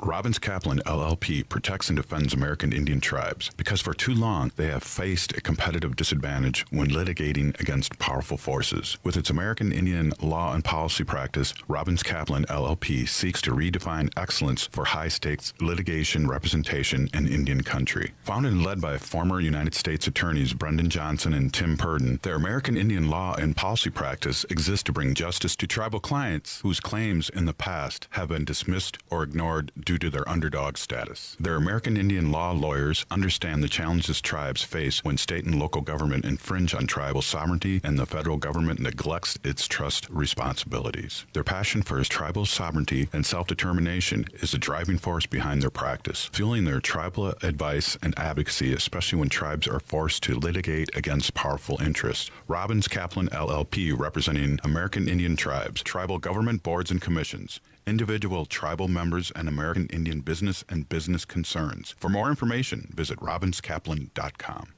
Robbins Kaplan LLP protects and defends American Indian tribes because for too long they have faced a competitive disadvantage when litigating against powerful forces. With its American Indian law and policy practice, Robbins Kaplan LLP seeks to redefine excellence for high-stakes litigation representation in Indian country. Founded and led by former United States attorneys Brendan Johnson and Tim Pearson, their American Indian law and policy practice exists to bring justice to tribal clients whose claims in the past have been dismissed or ignored due to their underdog status. Their American Indian law lawyers understand the challenges tribes face when state and local government infringe on tribal sovereignty and the federal government neglects its trust responsibilities. Their passion for tribal sovereignty and self-determination is the driving force behind their practice, fueling their tribal advice and advocacy, especially when tribes are forced to litigate against powerful interests. Robbins Kaplan LLP, representing American Indian tribes, tribal government boards and commissions, individual tribal members, and American Indian business and business concerns. For more information, visit robinskaplan.com.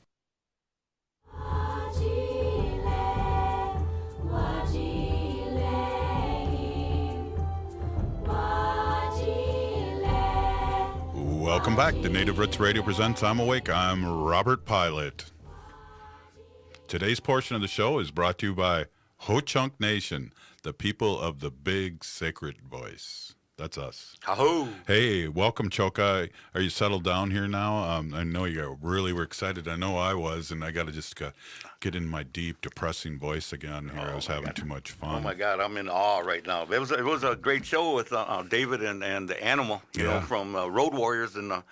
Welcome back to Native Roots Radio presents I'm Awake. I'm Robert Pilot. Today's portion of the show is brought to you by Ho-Chunk Nation, the people of the big sacred voice. That's us. Ahoo! Hey, welcome, Choka. Are you settled down here now? I know you really were excited. I know I was, and I got to just get in my deep, depressing voice again here. I was having too much fun. Oh my God, I'm in awe right now. It was a great show with David and the Animal, you know, from Road Warriors, and I'm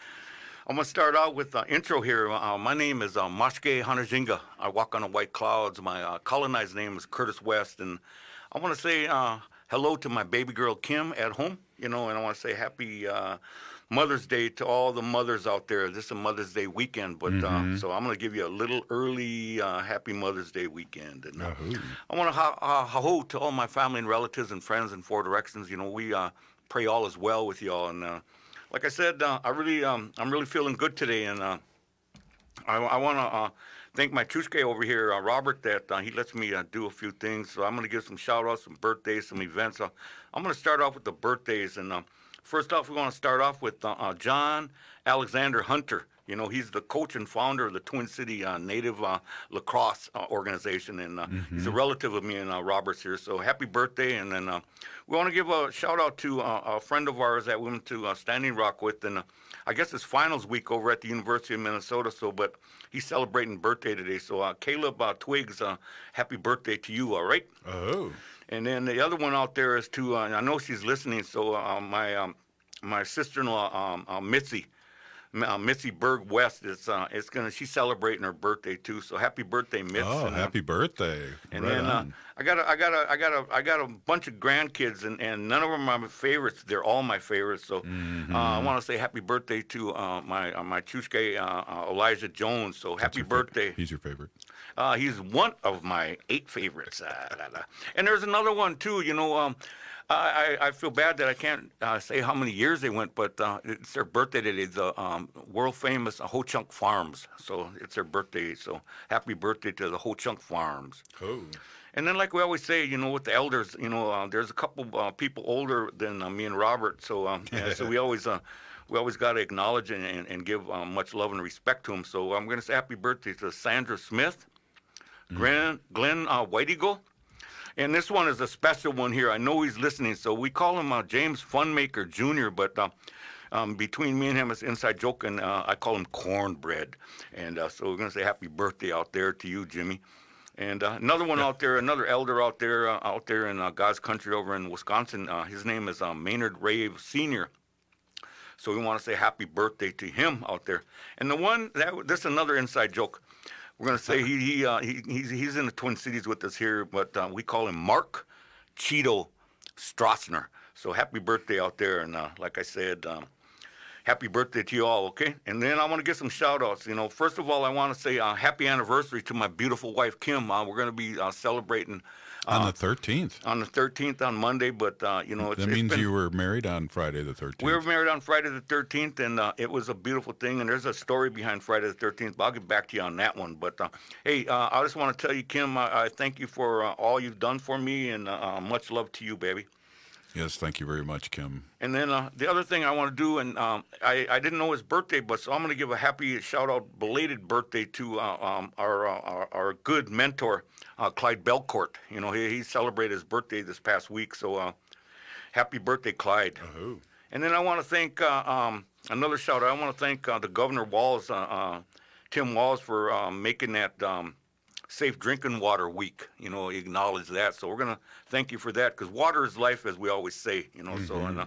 gonna start out with the intro here. My name is Mashke Hanajinga. I walk on the white clouds. My colonized name is Curtis West, and I want to say hello to my baby girl Kim at home, you know, and I want to say happy Mother's Day to all the mothers out there. This is a Mother's Day weekend, but so I'm going to give you a little early happy Mother's Day weekend. And I want to ha-ho to all my family and relatives and friends in Four Directions. You know, we pray all is well with y'all. And like I said, I'm really feeling good today, and I want to thank my Chuske over here, Robert, that he lets me do a few things. So I'm going to give some shout-outs, some birthdays, some events. I'm going to start off with the birthdays. And first off, we want to start off with John Alexander Hunter. You know, he's the coach and founder of the Twin City Native Lacrosse organization, and he's a relative of me and Robert's here. So happy birthday. And then we want to give a shout-out to a friend of ours that we went to Standing Rock with, and I guess it's finals week over at the University of Minnesota, but he's celebrating birthday today. So Caleb Twiggs, happy birthday to you, all right? Oh. And then the other one out there is to, I know she's listening, so my sister-in-law, Mitzi Berg West she's celebrating her birthday too. So happy birthday, Mitz. Oh, and, happy birthday. And right then on. I got a bunch of grandkids, and none of them are my favorites. They're all my favorites. So I want to say happy birthday to my Chuske Elijah Jones. So happy birthday. He's your favorite. He's one of my 8 favorites. And there's another one too. You know, I feel bad that I can't say how many years they went, but it's their birthday today. The world famous Ho-Chunk Farms. So it's their birthday. So happy birthday to the Ho-Chunk Farms. Oh. And then, like we always say, you know, with the elders, you know, there's a couple people older than me and Robert. So so we always got to acknowledge and give much love and respect to them. So I'm going to say happy birthday to Sandra Smith, Glenn White Eagle. And this one is a special one here. I know he's listening, so we call him James Funmaker Jr., but between me and him, it's an inside joke, and I call him Cornbread. And so we're going to say happy birthday out there to you, Jimmy. And another one out there, another elder out there in God's country over in Wisconsin, his name is Maynard Rave Sr., so we want to say happy birthday to him out there. And the one, this is another inside joke. We're going to say he's in the Twin Cities with us here, but we call him Mark Cheeto Strossner. So happy birthday out there. And like I said, happy birthday to you all, okay? And then I want to get some shout-outs. You know, first of all, I want to say happy anniversary to my beautiful wife, Kim. We're going to be celebrating. On the 13th. On the 13th on Monday, but, you know, that means you were married on Friday the 13th. We were married on Friday the 13th, and it was a beautiful thing, and there's a story behind Friday the 13th, but I'll get back to you on that one. But, hey, I just want to tell you, Kim, I thank you for all you've done for me, and much love to you, baby. Yes, thank you very much, Kim. And then the other thing I want to do, and I didn't know his birthday, but so I'm going to give a happy shout-out, belated birthday to our good mentor, Clyde Belcourt. You know, he celebrated his birthday this past week, so happy birthday, Clyde. Oh. And then I want to thank, another shout-out, I want to thank the Governor Walz, Tim Walz, for making that Safe Drinking Water Week, you know, acknowledge that. So we're going to thank you for that, because water is life, as we always say, you know. Mm-hmm. So,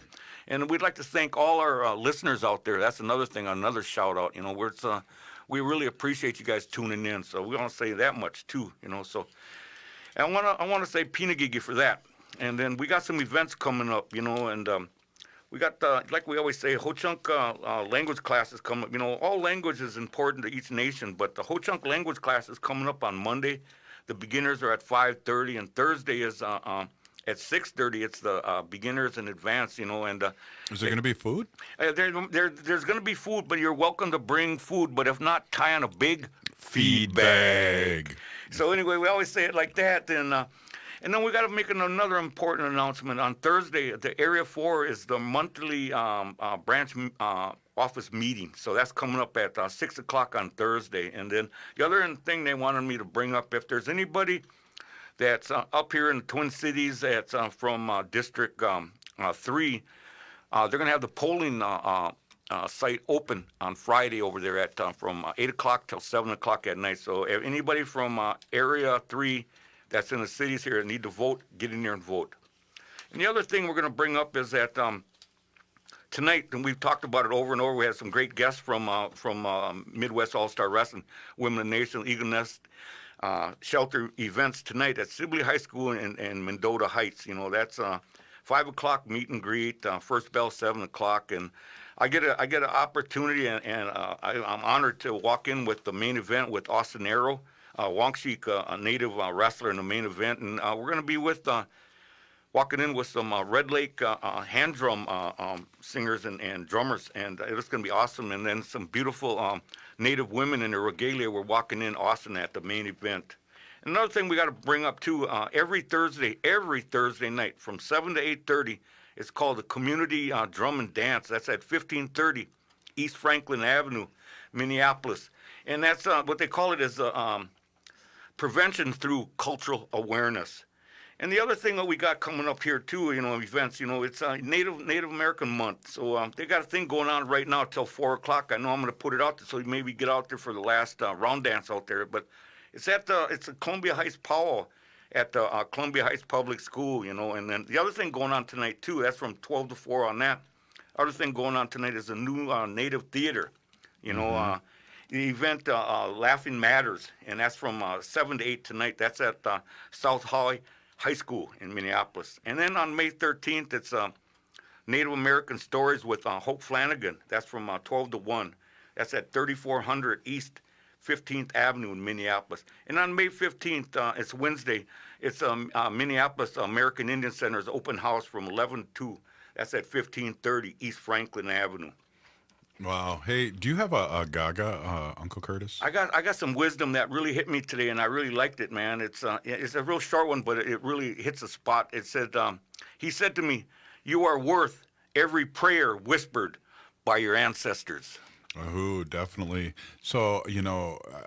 and we'd like to thank all our listeners out there. That's another thing, another shout out, you know, where it's, we really appreciate you guys tuning in. So we want to say that much too, you know. So and I want to say Pinagigi for that. And then we got some events coming up, you know, and we got, like we always say, Ho-Chunk language classes coming up. You know, all language is important to each nation, but the Ho-Chunk language class is coming up on Monday. The beginners are at 5:30, and Thursday is at 6:30. It's the beginners and advanced, you know. And is there going to be food? There's going to be food, but you're welcome to bring food. But if not, tie on a big feed bag. So anyway, we always say it like that, and then we got to make another important announcement. On Thursday, the Area 4 is the monthly branch office meeting. So that's coming up at 6 o'clock on Thursday. And then the other thing they wanted me to bring up, if there's anybody that's up here in the Twin Cities that's from District 3, they're going to have the polling site open on Friday over there at from 8 o'clock till 7 o'clock at night. So if anybody from Area 3 that's in the cities here that need to vote, get in there and vote. And the other thing we're going to bring up is that tonight, and we've talked about it over and over, we had some great guests from Midwest All-Star Wrestling, Women of the Nation, Eagle Nest Shelter events tonight at Sibley High School in Mendota Heights. You know, that's 5 o'clock meet and greet, first bell 7 o'clock, and I get an opportunity, and I'm honored to walk in with the main event with Austin Arrow, Wangshik, a native wrestler in the main event, and we're going to be with walking in with some Red Lake hand drum singers and drummers, and it's going to be awesome. And then some beautiful native women in their regalia were walking in Austin at the main event. And another thing we got to bring up too, every Thursday night from 7 to 8:30, it's called the Community Drum and Dance. That's at 1530 East Franklin Avenue, Minneapolis, and that's what they call it is prevention through cultural awareness. And the other thing that we got coming up here too, you know, events, you know, it's Native American Month. So they got a thing going on right now till 4 o'clock. I know I'm going to put it out there, so you maybe get out there for the last round dance out there. But it's at it's at Columbia Heights Powell at the Columbia Heights Public School, you know. And then the other thing going on tonight too, that's from 12 to 4 on that. Other thing going on tonight is a new Native theater, you know. The event Laughing Matters, and that's from 7 to 8 tonight. That's at South High School in Minneapolis. And then on May 13th, it's Native American Stories with Hope Flanagan. That's from 12 to 1. That's at 3400 East 15th Avenue in Minneapolis. And on May 15th, it's Wednesday, it's Minneapolis American Indian Center's open house from 11 to 2. That's at 1530 East Franklin Avenue. Wow. Hey, do you have a Gaga, Uncle Curtis? I got some wisdom that really hit me today, and I really liked it, man. It's a real short one, but it really hits a spot. It said, he said to me, "You are worth every prayer whispered by your ancestors." Oh, definitely. So,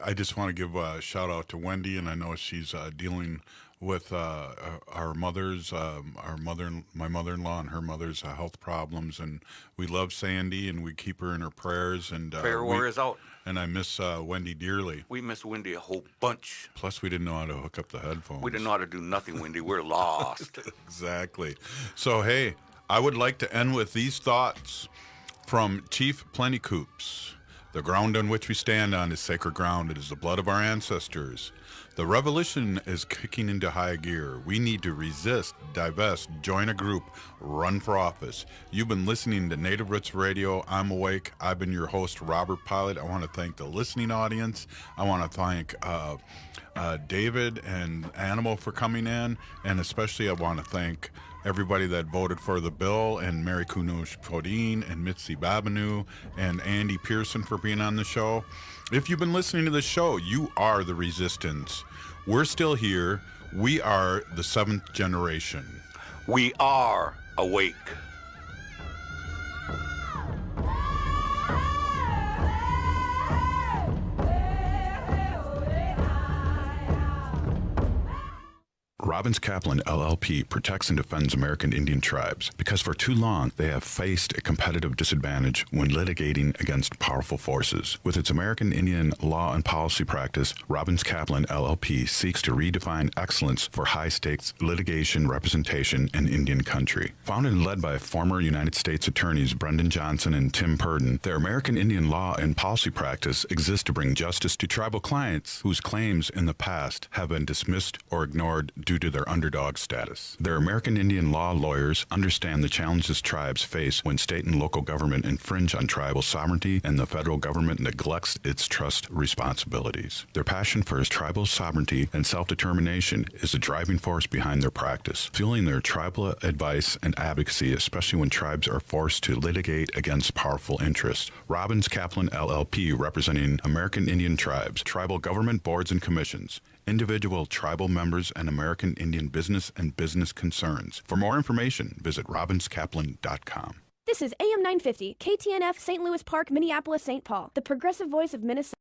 I just want to give a shout out to Wendy, and I know she's dealing with our mother's, my mother-in-law and her mother's health problems, and we love Sandy, and we keep her in her prayers. And Prayer warriors out. And I miss Wendy dearly. We miss Wendy a whole bunch. Plus, we didn't know how to hook up the headphones. We didn't know how to do nothing, Wendy. We're lost. Exactly. So, hey, I would like to end with these thoughts from Chief Plentycoops. The ground on which we stand on is sacred ground. It is the blood of our ancestors. The revolution is kicking into high gear. We need to resist, divest, join a group, run for office. You've been listening to Native Roots Radio. I'm Awake. I've been your host, Robert Pilot. I want to thank the listening audience. I want to thank David and Animal for coming in, and especially I want to thank everybody that voted for the bill, and Mary Kunesh-Podein and Mitzi Babanu and Andy Pearson for being on the show. If you've been listening to the show, you are the resistance. We're still here. We are the seventh generation. We are awake. Robbins Kaplan LLP protects and defends American Indian tribes because for too long they have faced a competitive disadvantage when litigating against powerful forces. With its American Indian law and policy practice, Robbins Kaplan LLP seeks to redefine excellence for high-stakes litigation representation in Indian country. Founded and led by former United States attorneys Brendan Johnson and Tim Purden, their American Indian law and policy practice exists to bring justice to tribal clients whose claims in the past have been dismissed or ignored due to their underdog status. Their American Indian law lawyers understand the challenges tribes face when state and local government infringe on tribal sovereignty and the federal government neglects its trust responsibilities. Their passion for tribal sovereignty and self-determination is the driving force behind their practice, fueling their tribal advice and advocacy, especially when tribes are forced to litigate against powerful interests. Robbins Kaplan LLP, representing American Indian tribes, tribal government boards and commissions, individual tribal members, and American Indian business and business concerns. For more information, visit robinskaplan.com. This is AM 950, KTNF, St. Louis Park, Minneapolis, St. Paul, the progressive voice of Minnesota.